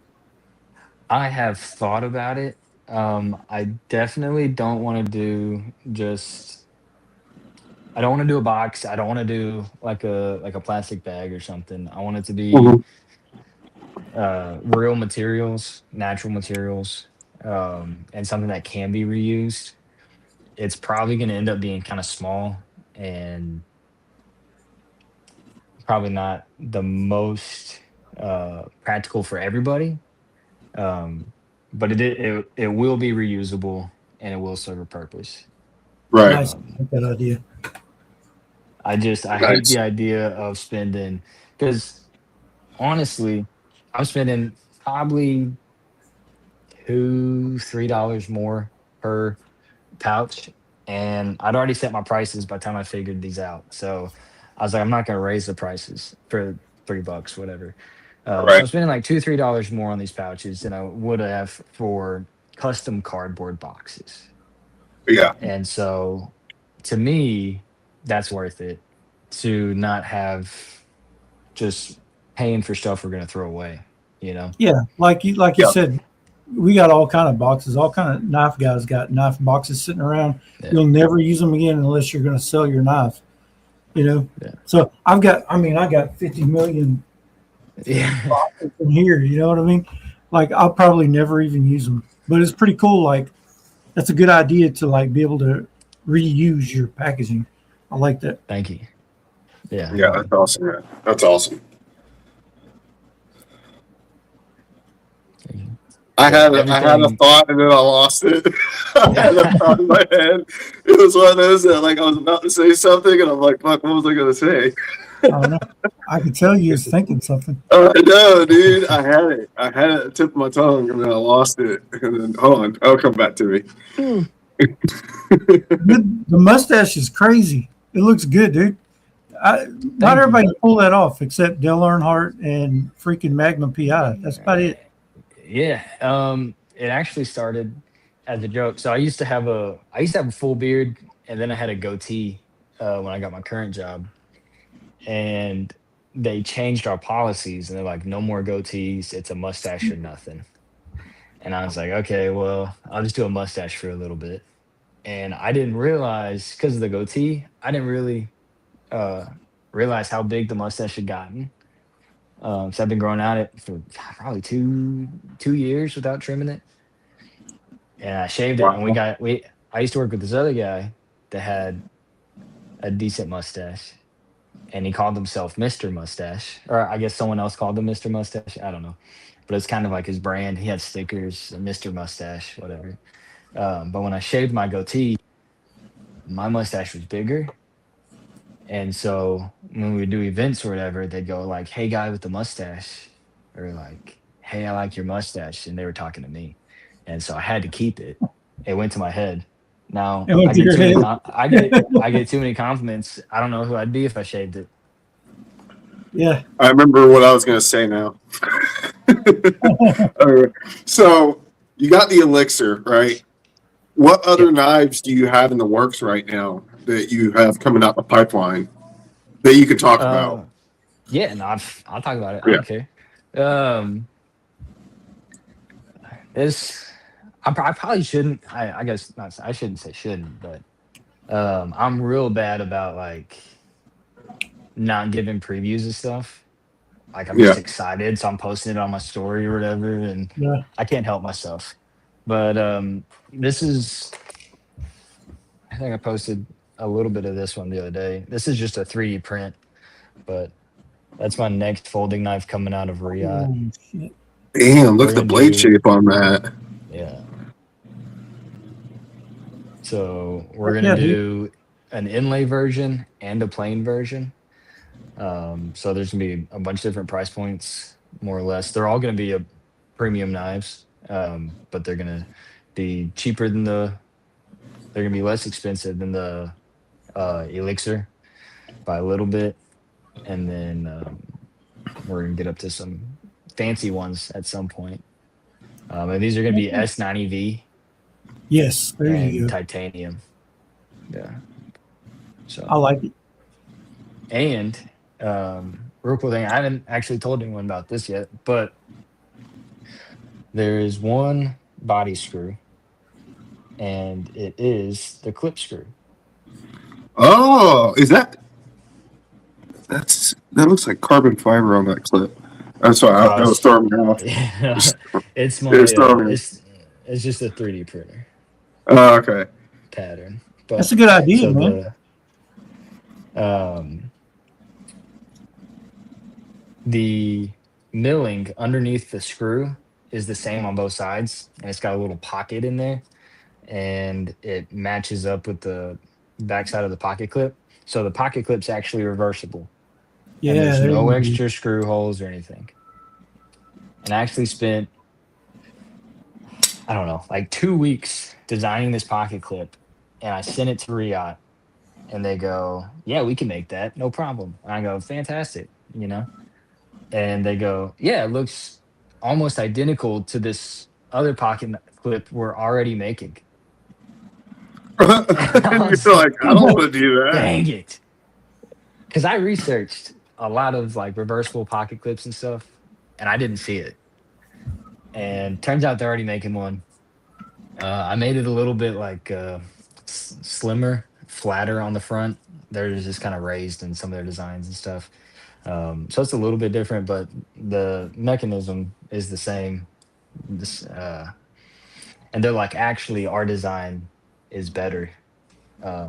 S2: I have thought about it. I definitely don't want to do just. I don't want to do a box. I don't want to do like a plastic bag or something. I want it to be
S3: Mhm.
S2: real materials, natural materials, and something that can be reused. It's probably going to end up being kind of small and probably not the most practical for everybody. Um, but it will be reusable and it will serve a purpose.
S3: Right.
S1: Nice.
S2: Um,
S1: Like that idea.
S2: I hate
S3: Nice.
S2: the idea of spending because honestly, I'm spending probably $2-3 more per pouch, and I'd already set my prices by the time I figured these out. So I was like, I'm not gonna raise the prices for $3, whatever. So
S3: Right.
S2: I'm spending like $2-3 more on these pouches than I would have for custom cardboard boxes.
S3: Yeah.
S2: And so to me, that's worth it to not have just paying for stuff we're gonna throw away, you know?
S1: Yeah, like you
S3: Yeah.
S1: said, we got all kind of boxes. All kind of knife guys got knife boxes sitting around.
S2: Yeah.
S1: You'll never use them again unless you're going to sell your knife. You know.
S2: Yeah.
S1: So I've got. I mean, I got 50 million
S2: Yeah.
S1: boxes in here. You know what I mean? Like I'll probably never even use them. But it's pretty cool. Like that's a good idea to like be able to reuse your packaging. I like that.
S2: Thank you. Yeah.
S3: Yeah. That's awesome, man. That's awesome.
S2: Thank you.
S3: I
S2: Yeah.
S3: had a
S2: Everything.
S3: thought and then I lost it. I had a thought in my head. It was one of those that like I was about to say something and I'm like, fuck, what was I gonna say?
S1: I don't know. I can tell you was thinking something.
S3: I know, dude. I had it. I had it at the tip of my tongue and then I lost it. And then hold on, it'll come back to me.
S2: Hmm.
S1: The mustache is crazy. It looks good, dude. Not
S2: Thank you.
S1: everybody can pull that off except Dale Earnhardt and freaking Magnum PI. That's about it.
S2: Yeah. It actually started as a joke. So I used to have a full beard and then I had a goatee when I got my current job. And they changed our policies and they're like, no more goatees, it's a mustache or nothing. And I was like, okay, well, I'll just do a mustache for a little bit. And I didn't realize because of the goatee, I didn't really uh realize how big the mustache had gotten. So I've been growing out it for probably 2 years without trimming it. And I shaved it and
S3: Wow.
S2: we I used to work with this other guy that had a decent mustache and he called himself Mr. Mustache, or I guess someone else called him Mr. Mustache. I don't know, but it's kind of like his brand. He had stickers, Mr. Mustache, whatever. But when I shaved my goatee, my mustache was bigger, and so when we would do events or whatever, they'd go like, "Hey, guy with the mustache," or like, "Hey, I like your mustache," and they were talking to me, and so I had to keep it. It went to my head. Now
S1: It went
S2: I
S1: to
S2: get
S1: your
S2: too many.
S1: head.
S2: I get too many compliments. I don't know who I'd be if I shaved it.
S1: Yeah.
S3: I remember what I was gonna say now. All right. So you got the elixir, right? What other
S2: Yep.
S3: knives do you have in the works right now that you have coming out the pipeline that you could talk about?
S2: Uh, yeah, no, I'll talk about it. I
S3: Yeah.
S2: don't care. Um, this I probably shouldn't. I guess not. I shouldn't say shouldn't, but I'm real bad about like not giving previews of stuff. Like I'm
S3: Yeah.
S2: just excited, so I'm posting it on my story or whatever, and
S1: Yeah.
S2: I can't help myself. But this is. I think I posted a little bit of this one the other day. This is just a 3D print, but that's my next folding knife coming out of Riyadh.
S1: Oh, shit.
S3: Damn, look
S2: We're
S3: at the
S2: gonna
S3: blade
S2: do
S3: shape on that.
S2: yeah. So we're
S1: Yeah,
S2: gonna
S1: dude.
S2: do an inlay version and a plain version. So there's gonna be a bunch of different price points, more or less. They're all gonna be a premium knives, but they're gonna be cheaper than they're gonna be less expensive than the Elixir by a little bit, and then we're gonna get up to some fancy ones at some point. And these are gonna be S90V
S1: Yes, there you
S2: and
S1: go.
S2: titanium. Yeah.
S1: I
S2: So
S1: like it.
S2: and real cool thing, I haven't actually told anyone about this yet, but there is one body screw, and it is the clip screw.
S3: Oh, that looks like carbon fiber on that clip. I'm sorry,
S2: Uh,
S3: that was
S2: it's,
S3: throwing me off.
S2: yeah, it's
S3: It
S2: my
S3: was throwing me.
S2: it's just a 3D printer
S3: Oh, okay.
S2: pattern.
S1: That's
S2: But
S1: a good idea,
S2: so
S1: man.
S2: um the milling underneath the screw is the same on both sides, and it's got a little pocket in there, and it matches up with the backside of the pocket clip. So the pocket clip's actually reversible, and
S1: Yeah,
S2: there's
S1: there
S2: no
S1: you go.
S2: extra screw holes or anything. And I actually spent, I don't know, like 2 weeks designing this pocket clip, and I sent it to Riot, and they go, "Yeah, we can make that, no problem." And I go, "Fantastic," and they go, "Yeah, it looks almost identical to this other pocket clip we're already making." And I
S3: And
S2: was
S3: you're like,
S2: like,
S3: I don't want to do that.
S2: "Dang it!" Because I researched a lot of like reversible pocket clips and stuff, and I didn't see it. And turns out they're already making one. I made it a little bit like slimmer, flatter on the front. They're just kind of raised in some of their designs and stuff. So it's a little bit different, but the mechanism is the same. This, and they're like, actually, our design is better.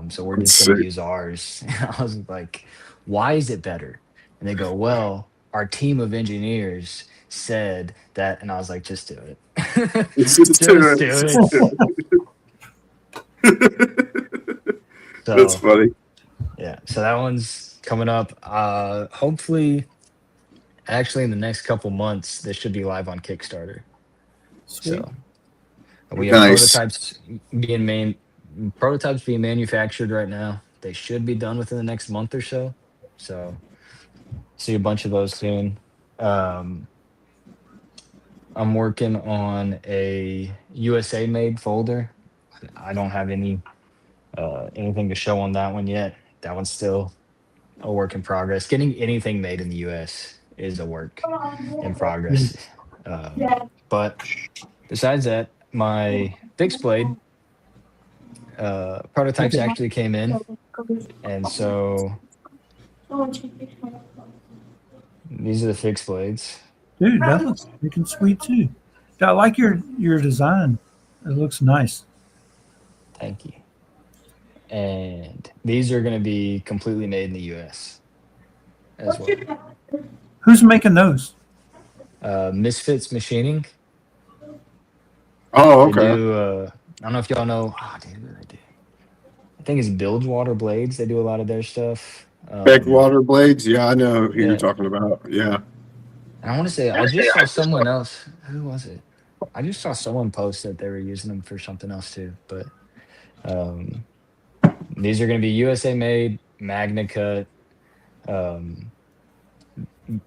S2: So we're
S3: Let's
S2: just going
S3: see.
S2: to use ours. And I was like, why is it better? And they go, well, our team of engineers said that. And I was like, just do it.
S3: It's just
S2: Just do
S3: just
S2: it.
S3: That's
S2: So
S3: funny.
S2: yeah, so that one's coming up. Hopefully, actually, in the next couple months, this should be live on Kickstarter.
S1: Sweet.
S2: So we have
S3: Nice.
S2: prototypes being manufactured right now. They should be done within the next month or so. So see a bunch of those soon. Um, I'm working on a USA made folder. I don't have anything to show on that one yet. That one's still a work in progress. Getting anything made in the US is a work in
S1: Yeah.
S2: progress. But besides that, my fixed blade prototypes
S1: Okay.
S2: actually came in. And so these are the fixed blades.
S1: Dude, that looks freaking sweet too. I like your design. It looks nice.
S2: Thank you. And these are going to be completely made in the US as well.
S1: Who's making those?
S2: Misfits Machining.
S3: Oh,
S2: They
S3: okay.
S2: do, I don't know if y'all know, oh, dude, what do they do? I think it's Bilgewater Blades. They do a lot of their stuff.
S3: Backwater blades. Yeah, I know who you're
S2: Yeah.
S3: talking about. Yeah.
S2: And I want to say, I just saw someone else. Who was it? I just saw someone post that they were using them for something else too. But um, these are going to be USA made, Magna cut. Um,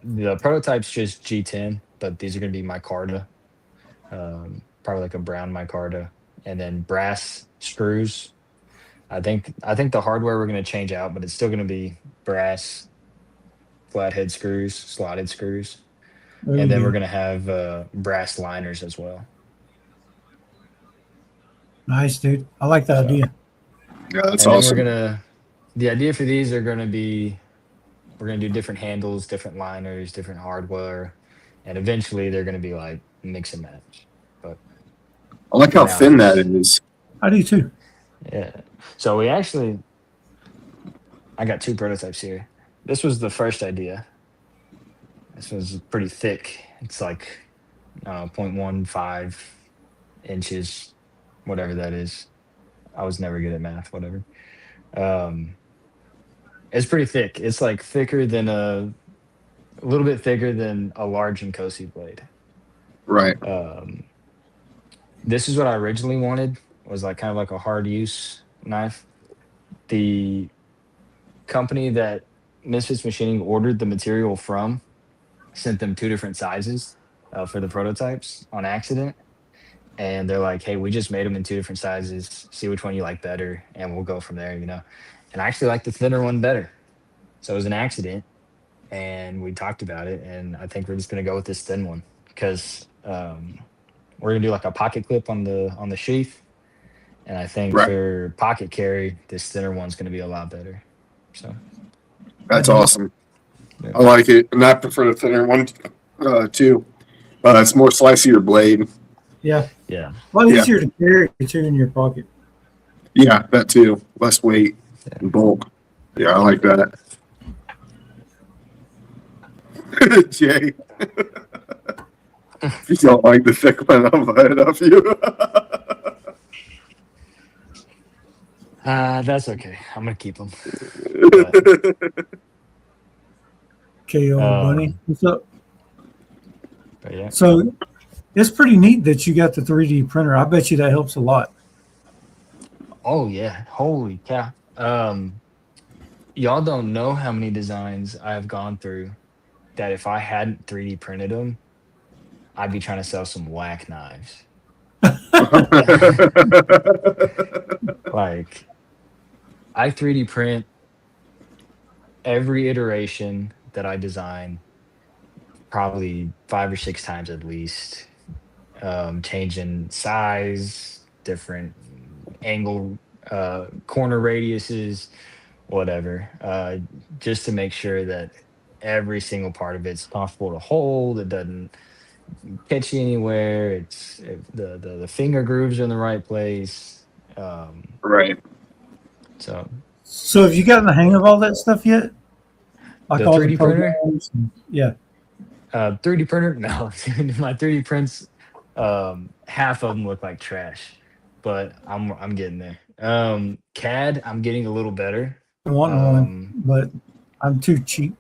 S2: the prototype's just G10, but these are going to be micarta, probably like a brown micarta, and then brass screws. I think the hardware we're going to change out, but it's still going to be brass flathead screws, slotted screws,
S1: There
S2: and then
S1: you
S2: we're
S1: go.
S2: going to have brass liners as well.
S1: Nice, dude. I like the
S2: So,
S1: idea.
S3: Yeah, that's
S2: and then we're
S3: awesome.
S2: gonna. The idea for these are going to be we're going to do different handles, different liners, different hardware, and eventually they're going to be like mix and match. But
S3: I like
S2: for
S3: how
S2: now, I
S3: thin that
S2: just
S3: is.
S1: I do too.
S2: yeah. So I got two prototypes here. This was the first idea. This was pretty thick. It's like 0.15 inches, whatever that is. I was never good at math, whatever. Um, it's pretty thick. It's like thicker than a little bit thicker than a large Nkosi blade.
S3: Right.
S2: Um, this is what I originally wanted, was like kind of like a hard use knife. The company that Misfits Machining ordered the material from sent them two different sizes for the prototypes on accident, and they're like, "Hey, we just made them in two different sizes. See which one you like better, and we'll go from there." And I actually like the thinner one better. So it was an accident, and we talked about it, and I think we're just gonna go with this thin one because we're gonna do like a pocket clip on the sheath, and I think
S3: Right.
S2: for pocket carry, this thinner one's gonna be a lot better. So
S3: That's awesome.
S2: yeah.
S3: I like it, and I prefer the thinner one too. It's more sliceier blade.
S1: Yeah.
S2: Yeah.
S1: A lot
S3: Yeah.
S1: easier to carry too in your pocket.
S3: Yeah, that too. Less weight and bulk. Yeah, I like that. Jay, if you don't like the thick one, I'll buy it off you.
S2: That's okay. I'm gonna keep them.
S1: KO Bunny.
S2: Um,
S1: What's up?
S2: but yeah.
S1: So it's pretty neat that you got the 3D printer. I bet you that helps a lot.
S2: Oh yeah. Holy cow. Y'all don't know how many designs I've gone through that if I hadn't 3D printed them, I'd be trying to sell some whack knives. Like I 3D print every iteration that I design probably 5 or 6 times at least, changing size, different angle, corner radiuses, whatever, just to make sure that every single part of it's comfortable to hold. It doesn't catch you anywhere. The finger grooves are in the right place.
S3: Right.
S2: So
S1: So have you gotten the hang of all that stuff yet? Like
S2: the
S1: all
S2: 3D printer,
S1: programs yeah.
S2: 3D printer, no, my 3D prints, half of them look like trash, but I'm getting there. CAD, I'm getting a little better.
S1: I want one, but I'm too cheap.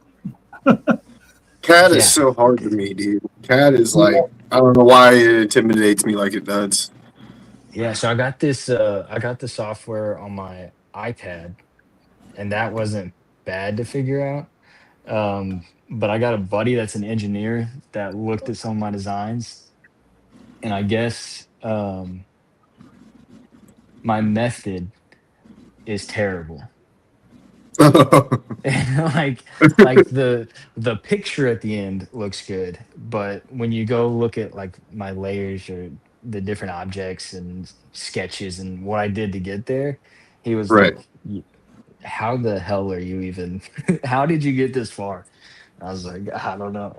S3: CAD is
S2: Yeah.
S3: so hard to me, dude. CAD is like, I don't know why it intimidates me like it does.
S2: Yeah, so I got the software on my iPad, and that wasn't bad to figure out. But I got a buddy that's an engineer that looked at some of my designs, and I guess my method is terrible. like like the picture at the end looks good, but when you go look at like my layers or the different objects and sketches and what I did to get there, he was
S3: Right.
S2: like, how the hell are you even how did you get this far? I was like, I don't know.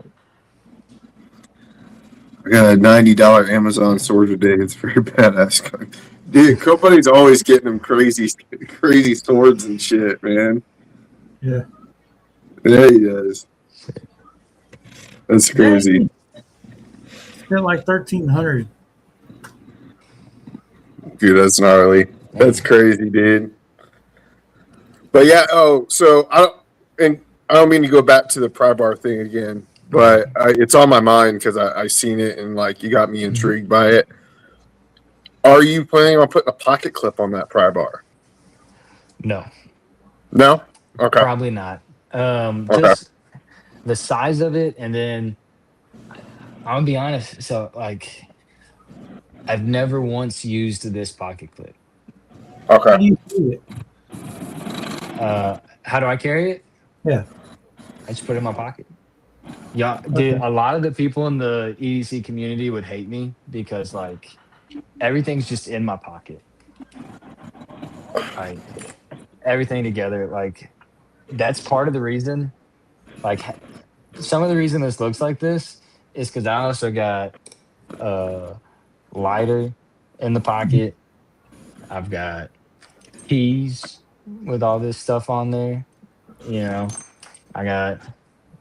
S3: I got a $90 Amazon sword today. It's very badass. Dude, company's always getting them crazy swords and shit, man.
S1: Yeah.
S3: Yeah, he does. That's crazy.
S1: Spent like 1,300.
S3: Dude, that's gnarly. That's crazy, dude. But yeah, so I don't mean to go back to the pry bar thing again, but it's on my mind because I seen it and like you got me intrigued by it. Are you planning on putting a pocket clip on that pry bar?
S2: No,
S3: No? Okay.
S2: probably not.
S3: Okay.
S2: Just the size of it, and then I'm gonna be honest. So, like, I've never once used this pocket clip.
S1: How
S3: Okay.
S1: do you do it?
S2: How do I carry it?
S1: Yeah.
S2: I just put it in my pocket. Yeah, dude.
S1: Okay.
S2: A lot of the people in the EDC community would hate me because like everything's just in my pocket. Like everything together. Like that's part of the reason. Like some of the reason this looks like this is because I also got a lighter in the pocket. I've got keys with all this stuff on there. You know, I got,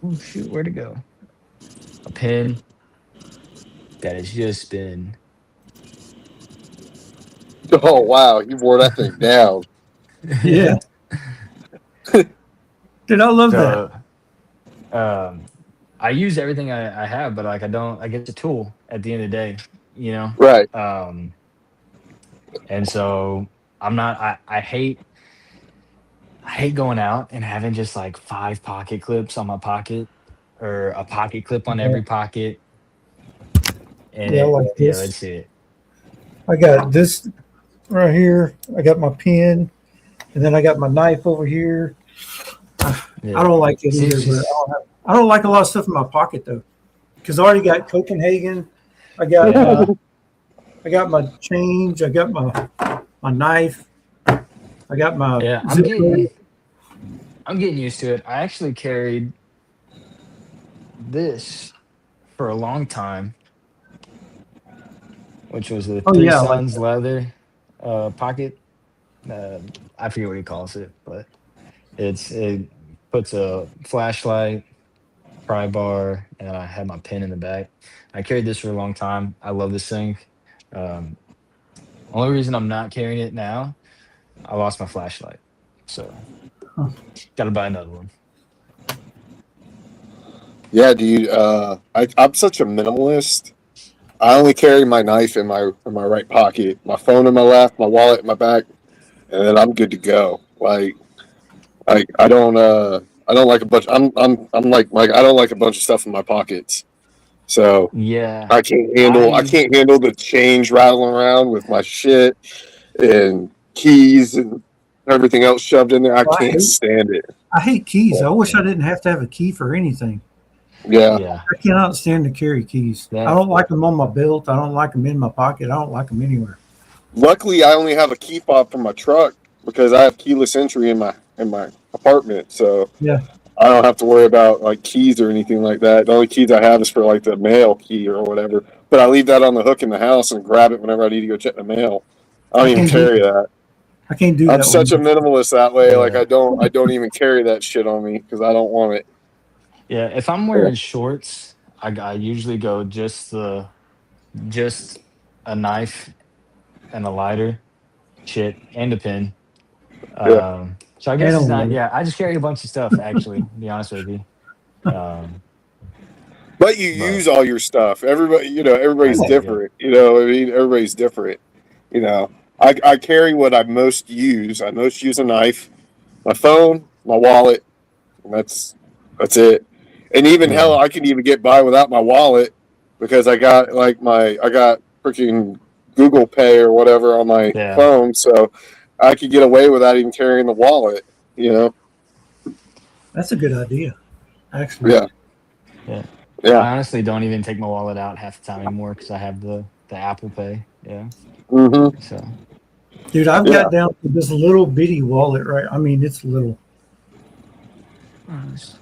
S2: oh shoot, where'd it go? A pen that has just been,
S3: Oh wow, you wore that thing down.
S1: Yeah. Dude, I love that.
S2: so, I use everything I have, but like I get the tool at the end of the day, you know?
S3: Right.
S2: And so I'm not, I hate going out and having just like 5 pocket clips on my pocket. or a pocket clip on every pocket. And
S1: Yeah, like
S2: yeah,
S1: this.
S2: that's it.
S1: I got this right here. I got my pen, and then I got my knife over here.
S2: Yeah.
S1: I don't like it
S2: See,
S1: either,
S2: it's
S1: but
S2: just-
S1: I don't like a lot of stuff in my pocket though, because I already got Copenhagen. I got
S2: Yeah.
S1: I got my change. I got my knife. I got my
S2: yeah,
S1: zip code.
S2: I'm getting used to it. I actually carried this for a long time, which was the
S1: Oh
S2: Three
S1: yeah, I like
S2: Sons
S1: that.
S2: leather pocket. I forget what he calls it, but it puts a flashlight, pry bar, and I had my pen in the back. I carried this for a long time. I love this thing. Um, only reason I'm not carrying it now, I lost my flashlight, so got to buy another one.
S3: Yeah, dude. I'm such a minimalist. I only carry my knife in my right pocket, my phone in my left, my wallet in my back, and then I'm good to go. Like I don't like a bunch. I'm like I don't like a bunch of stuff in my pockets. So
S2: Yeah,
S3: I
S2: I
S3: can't handle the change rattling around with my shit and keys and everything else shoved in there. I
S1: Well,
S3: can't stand it.
S1: I hate keys. I wish I
S2: yeah,
S1: didn't have to have a key for anything.
S3: Yeah.
S2: yeah,
S1: I cannot stand to carry keys. I
S2: that
S1: don't like them on my belt. I don't like them in my pocket. I don't like them anywhere.
S3: Luckily, I only have a key fob for my truck because I have keyless entry in my apartment. So
S1: Yeah.
S3: I don't have to worry about like keys or anything like that. The only keys I have is for like the mail key or whatever. But I leave that on the hook in the house and grab it whenever I need to go check the mail. I don't
S1: I
S3: even
S1: can't do
S3: carry that.
S1: I can't do
S3: I'm
S1: that
S3: such a
S1: one.
S3: minimalist that way. Like
S2: yeah.
S3: I don't even carry that shit on me because I don't want it.
S2: Yeah, if I'm wearing shorts, I usually go just a knife and a lighter, shit, and a pen.
S3: Yeah.
S2: So I
S1: And
S2: guess
S1: a
S2: it's not.
S1: wallet.
S2: Yeah, I just carry a bunch of stuff. Actually, to be honest with you. Um,
S3: But you
S2: but
S3: use all your stuff. Everybody,
S2: I
S3: everybody's
S2: do. Yeah,
S3: different. You know what I mean? Everybody's different. You know, I carry what I most use. I most use a knife, my phone, my wallet, and that's it. And even hell,
S2: yeah,
S3: I can even get by without my wallet because I got freaking Google Pay or whatever on my
S2: yeah,
S3: phone, so I could get away without even carrying the wallet. You know?
S1: That's a good idea, actually.
S3: Yeah,
S2: yeah.
S3: yeah.
S2: I honestly don't even take my wallet out half the time anymore because I have the Apple Pay. Yeah,
S3: Mm-hmm.
S2: so
S1: Dude, I've
S3: Yeah.
S1: got down to this little bitty wallet, right? I mean, it's little.
S2: nice.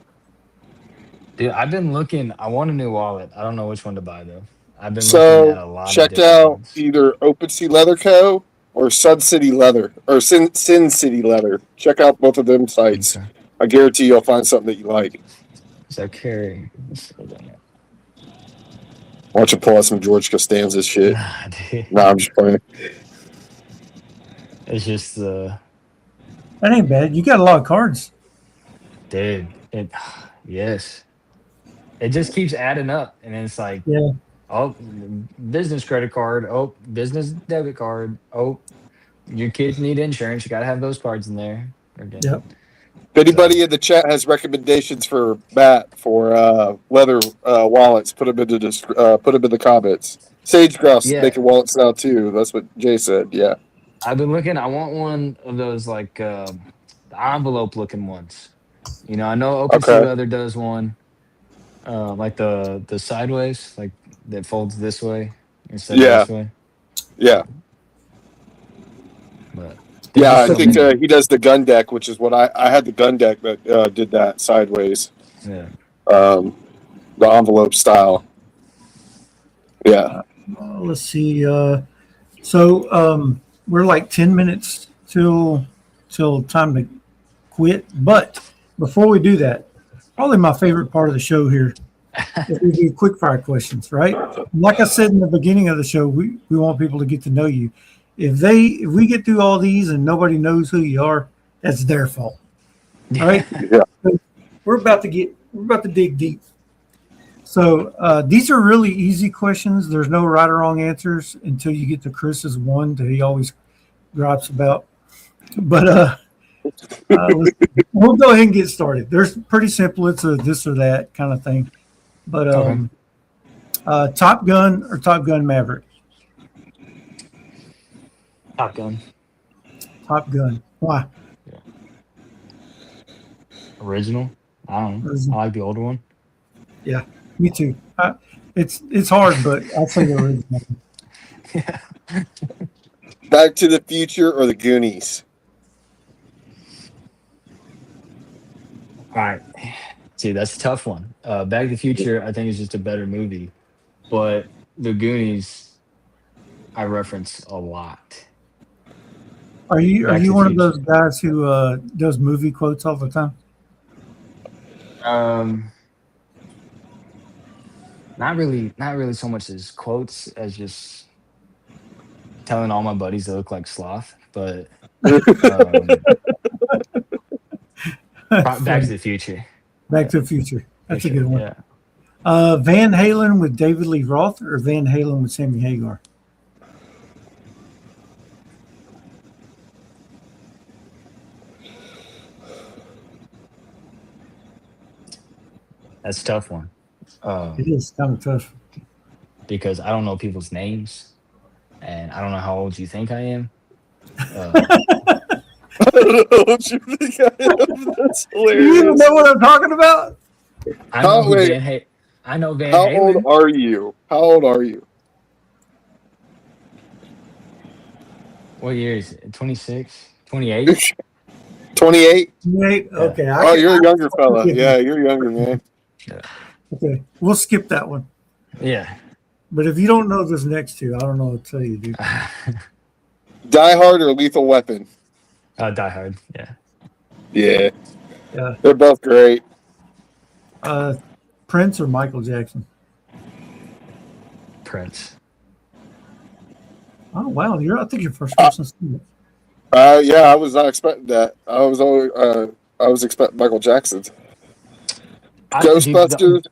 S2: Dude, I've been looking. I want a new wallet. I don't know which one to buy though. I've been looking at
S3: So
S2: a lot of
S3: check
S2: different
S3: out
S2: ones.
S3: either Open Sea Leather Co. or Sun City Leather or Sin City Leather. Check out both of them sites.
S2: Okay.
S3: I guarantee you'll find something that you like.
S2: So carry. Let's go down there.
S3: Why don't you pull out some George Costanza shit?
S2: Nah, dude.
S3: Nah, I'm just playing.
S2: It's just
S1: That ain't bad. You got a lot of cards.
S2: dude. It yes. It just keeps adding up, and then it's like,
S1: Yeah.
S2: oh, business credit card. Oh, business debit card. Oh, your kids need insurance. You got to have those cards in there. Again.
S1: Yep.
S3: If anybody in the chat has recommendations for Matt for leather wallets, put them put them in the comments. Sage Grouse
S2: Yeah,
S3: making wallets now too. That's what Jay said. Yeah.
S2: I've been looking. I want one of those like the envelope looking ones. You know, I know Open Sea
S3: Okay.
S2: Leather does one, like the sideways, like that folds this way instead of
S3: Yeah.
S2: this way.
S3: Yeah.
S2: But there's
S3: Yeah.
S2: just
S3: I
S2: so
S3: think
S2: many.
S3: he does the gun deck, which is what I had the gun deck that did that sideways.
S2: Yeah.
S3: The envelope style. Yeah.
S1: Let's see. So we're like 10 minutes till time to quit. But before we do that, probably my favorite part of the show here is we do quick fire questions, right? Like I said in the beginning of the show, we want people to get to know you. If we get through all these and nobody knows who you are, that's their fault. All right.
S3: Yeah.
S1: We're about to dig deep. So these are really easy questions. There's no right or wrong answers until you get to Chris's one that he always gripes about. But We'll go ahead and get started. There's pretty simple. It's a this or that kind of thing. But
S2: Okay.
S1: Top Gun or Top Gun Maverick?
S2: Top Gun.
S1: Top Gun. Why?
S2: Original. I don't know. I like the older one.
S1: Yeah, me too. It's hard, but I'll say the original.
S2: Yeah.
S3: Back to the Future or the Goonies?
S2: All right. See, that's a tough one. Back to the Future, I think, is just a better movie. But the Goonies, I reference a lot.
S1: Are you
S2: Back to the
S1: one of
S2: Future.
S1: those guys who does movie quotes all the time?
S2: Not really so much as quotes as just telling all my buddies they look like sloth. But Back to the Future.
S1: Back to the Future. That's
S2: For
S1: a good
S2: sure,
S1: one.
S2: Yeah.
S1: Van Halen with David Lee Roth or Van Halen with Sammy Hagar?
S2: That's a tough one.
S1: It is kind of tough.
S2: Because I don't know people's names, and I don't know how old you think I am.
S3: I don't know what you think I am. That's
S1: You
S3: hilarious.
S1: even know what I'm talking about?
S2: I know who
S3: wait.
S2: I know Van
S3: How
S2: Halen.
S3: old are you? How old are you?
S2: What year is it? 26? 28?
S3: 28?
S1: Nate? Okay.
S3: Oh, you're a younger fella.
S1: forgive you.
S3: Yeah, you're younger, man.
S1: Okay. We'll skip that one.
S2: Yeah.
S1: But if you don't know this next two, I don't know what to tell you, dude.
S3: Die Hard or Lethal Weapon?
S2: Die Hard. Yeah.
S3: Yeah,
S1: Yeah.
S3: they're both great.
S1: Prince or Michael Jackson?
S2: Prince.
S1: Oh wow, I think you're first person to see it.
S3: Yeah, I was not expecting that. I was expecting Michael Jackson. Ghostbusters.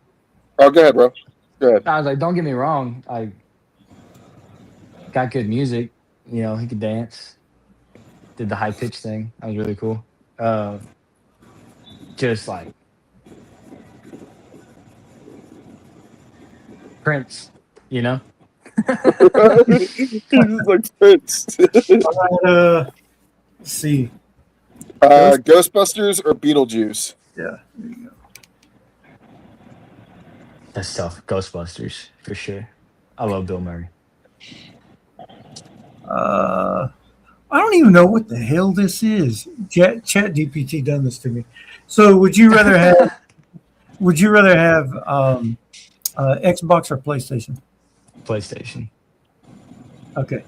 S3: Oh, go ahead, bro. Go ahead.
S2: I was like, don't get me wrong. I got good music. You know, he could dance. Did the high pitch thing. That was really cool. Just like Prince, you know?
S3: He's like Prince.
S1: All right, let's see.
S3: Ghostbusters or Beetlejuice?
S1: Yeah, there you go.
S2: That's tough. Ghostbusters, for sure. I love Bill Murray.
S1: I don't even know what the hell this is. Chat GPT done this to me. So would you rather have Xbox or PlayStation?
S2: PlayStation.
S1: Okay.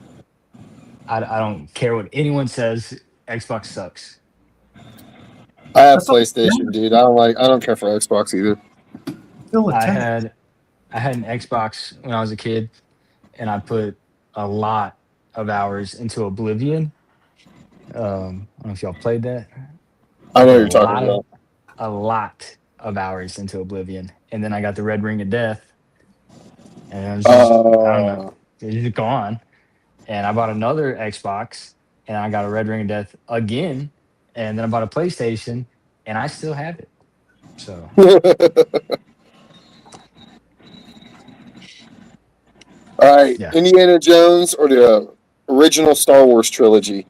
S2: I don't care what anyone says. Xbox sucks.
S3: I have
S1: That's not-
S3: PlayStation, dude. I don't care for Xbox either.
S1: Still
S2: I
S1: attack.
S2: had an Xbox when I was a kid, and I put a lot of hours into Oblivion. I don't know if y'all played that.
S3: I know what you're
S2: A
S3: talking
S2: lot
S3: about.
S2: a lot of hours into Oblivion, and then I got the Red Ring of Death, and it was just I don't know, it's just gone. And I bought another Xbox, and I got a Red Ring of Death again, and then I bought a PlayStation, and I still have it. So
S3: All right,
S2: Yeah.
S3: Indiana Jones or the original Star Wars trilogy?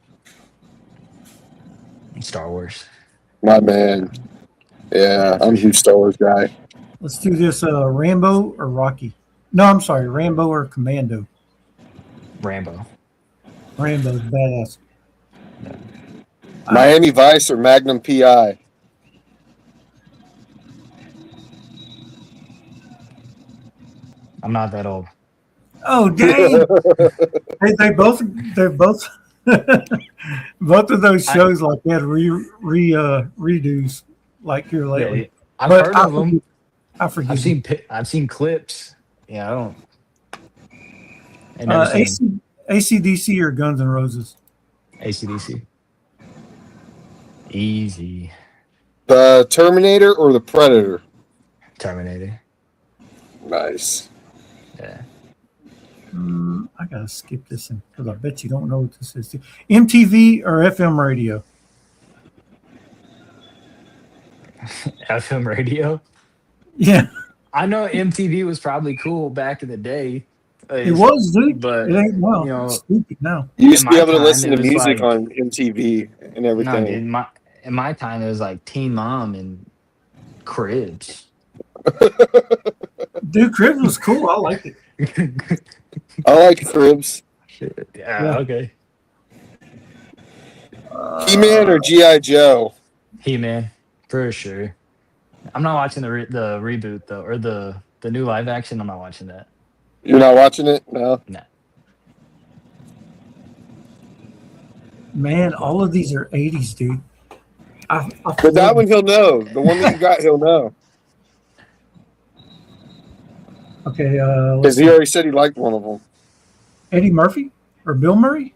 S2: Star Wars.
S3: My man. Yeah, I'm a huge Star Wars guy.
S1: Let's do this. Rambo or Rocky? No, I'm sorry. Rambo or Commando?
S2: Rambo.
S1: Rambo's badass.
S3: Miami Vice or Magnum PI?
S2: I'm not that old.
S1: Oh dang! they both both of those shows like that redos like here lately.
S2: Yeah, I've
S1: But
S2: heard of them.
S1: I forget.
S2: I've seen clips. Yeah, I don't. I never seen
S1: ACDC or Guns N' Roses?
S2: AC/DC. Easy.
S3: The Terminator or the Predator?
S2: Terminator.
S3: Nice.
S2: Yeah.
S1: I gotta skip this because I bet you don't know what this is. MTV or FM radio?
S2: FM radio.
S1: Yeah,
S2: I know MTV was probably cool back in the day.
S1: it was, dude.
S2: But
S1: It ain't
S2: you
S1: now. It's
S2: know,
S1: stupid now.
S3: You
S2: in
S3: used to be
S2: my
S3: able to
S2: time
S3: listen
S2: it
S3: to
S2: was
S3: music
S2: like
S3: on MTV and
S2: no, dude.
S3: everything.
S2: In my time it was like Teen Mom and Cribs.
S1: Dude, Cribs was cool. I liked it.
S3: I like Cribs.
S2: Yeah,
S1: Yeah.
S2: okay.
S3: He-Man or G.I. Joe?
S2: He Man, for sure. I'm not watching the reboot though, or the new live action. I'm not watching that.
S3: You're not watching it? No.
S2: Nah.
S1: Man, all of these are 80s, dude. I
S3: But that one he'll know. The one that you got, he'll know.
S1: Okay,
S3: Because
S1: let's
S3: he
S1: see.
S3: already said he liked one of them.
S1: Eddie Murphy or Bill Murray?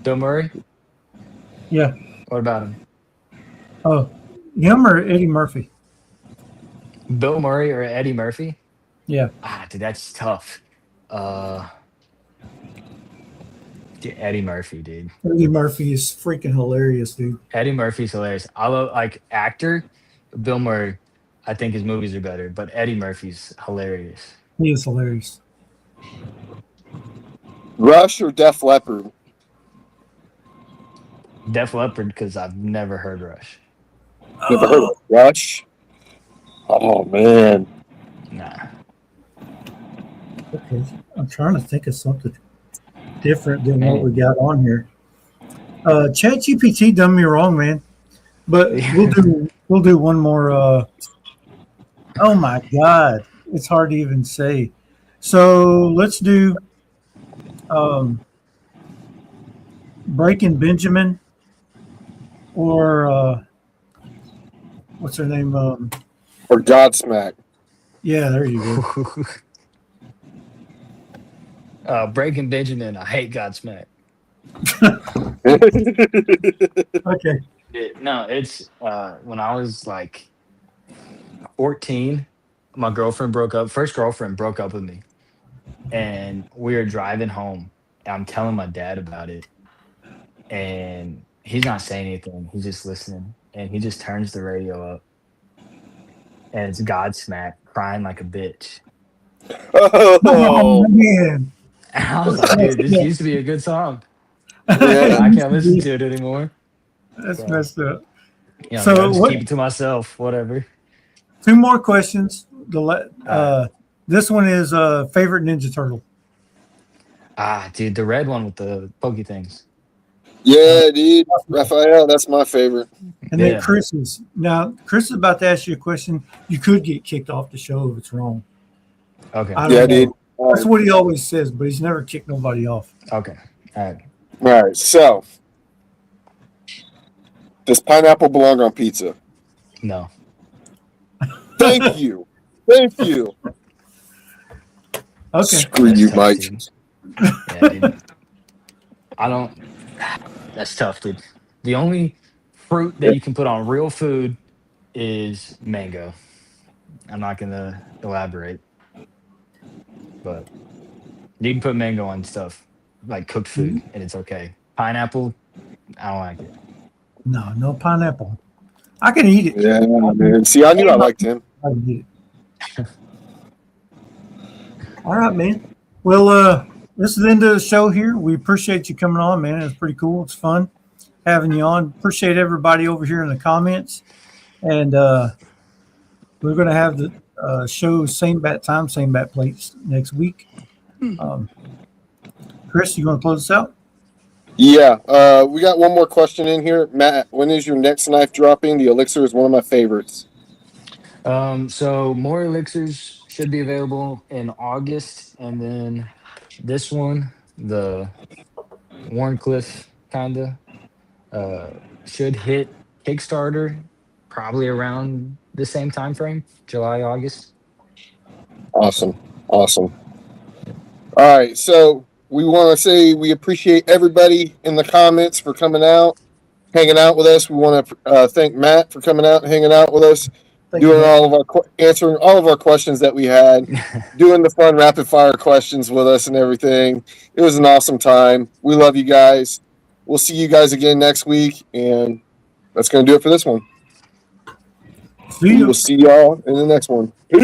S2: Bill Murray.
S1: Yeah.
S2: What about him?
S1: Oh, him or Eddie Murphy?
S2: Bill Murray or Eddie Murphy?
S1: Yeah.
S2: Ah, dude, that's tough. Eddie Murphy, dude.
S1: Eddie Murphy is freaking hilarious, dude.
S2: Eddie Murphy's hilarious. I love like actor. Bill Murray, I think his movies are better, but Eddie Murphy's hilarious.
S1: He is hilarious.
S3: Rush or Def Leppard?
S2: Def Leppard, because I've never heard Rush.
S3: Never heard of Rush? Oh, man.
S2: Nah.
S1: Okay, I'm trying to think of something different than what
S2: Man.
S1: we got on here. ChatGPT done me wrong, man. But we'll do one more. Oh my God, it's hard to even say. So let's do Breaking Benjamin or what's her name?
S3: Or Godsmack.
S1: Yeah, there you go.
S2: Breaking Benjamin, I hate Godsmack.
S1: Okay.
S2: No, it's when I was like 14, my girlfriend broke up. First girlfriend broke up with me, and we were driving home. And I'm telling my dad about it, and he's not saying anything. He's just listening, and he just turns the radio up, and it's Godsmack crying like a bitch.
S1: Oh
S3: Oh,
S1: man.
S2: And I was like, dude, this used to be a good song.
S3: yeah.
S2: I can't listen to it anymore.
S1: That's
S2: So,
S1: messed up.
S2: you know,
S1: So
S2: I'll just
S1: what-
S2: keep it to myself. Whatever.
S1: Two more questions. This one is favorite Ninja Turtle.
S2: Ah, dude, the red one with the pokey things.
S3: Yeah, dude. Raphael, that's my favorite.
S1: And then
S2: Yeah.
S1: Chris is about to ask you a question. You could get kicked off the show if it's wrong.
S2: Okay.
S1: I don't
S3: Yeah,
S1: know.
S3: dude.
S1: That's what he always says, but he's never kicked nobody off.
S2: Okay. All right.
S3: All right, so does pineapple belong on pizza?
S2: No.
S3: Thank you. Thank you.
S1: Okay.
S3: Screw
S2: That's
S3: you,
S2: tough,
S3: Mike.
S2: dude. Yeah, dude. I don't. That's tough, dude. The only fruit that you can put on real food is mango. I'm not gonna elaborate, but you can put mango on stuff like cooked food, and it's okay. Pineapple, I don't like it.
S1: No pineapple. I can eat it.
S3: Yeah, man. See, I knew I liked him.
S1: I can eat it. All right, man. Well, this is the end of the show here. We appreciate you coming on, man. It's pretty cool. It's fun having you on. Appreciate everybody over here in the comments. And we're going to have the show same bat time, same bat plates next week. Chris, you want to close us out?
S3: Yeah, we got one more question in here. Matt, when is your next knife dropping? The Elixir is one of my favorites.
S2: So more elixirs should be available in August, and then this one, the Warncliffe kinda, should hit Kickstarter probably around the same time frame, July, August.
S3: Awesome. All right, so we want to say we appreciate everybody in the comments for coming out, hanging out with us. We want to thank Matt for coming out and hanging out with us, answering all of our questions that we had, doing the fun rapid fire questions with us and everything. It was an awesome time. We love you guys. We'll see you guys again next week, and that's going to do it for this one.
S1: See
S3: We
S1: you.
S3: will see y'all in the next one. Peace.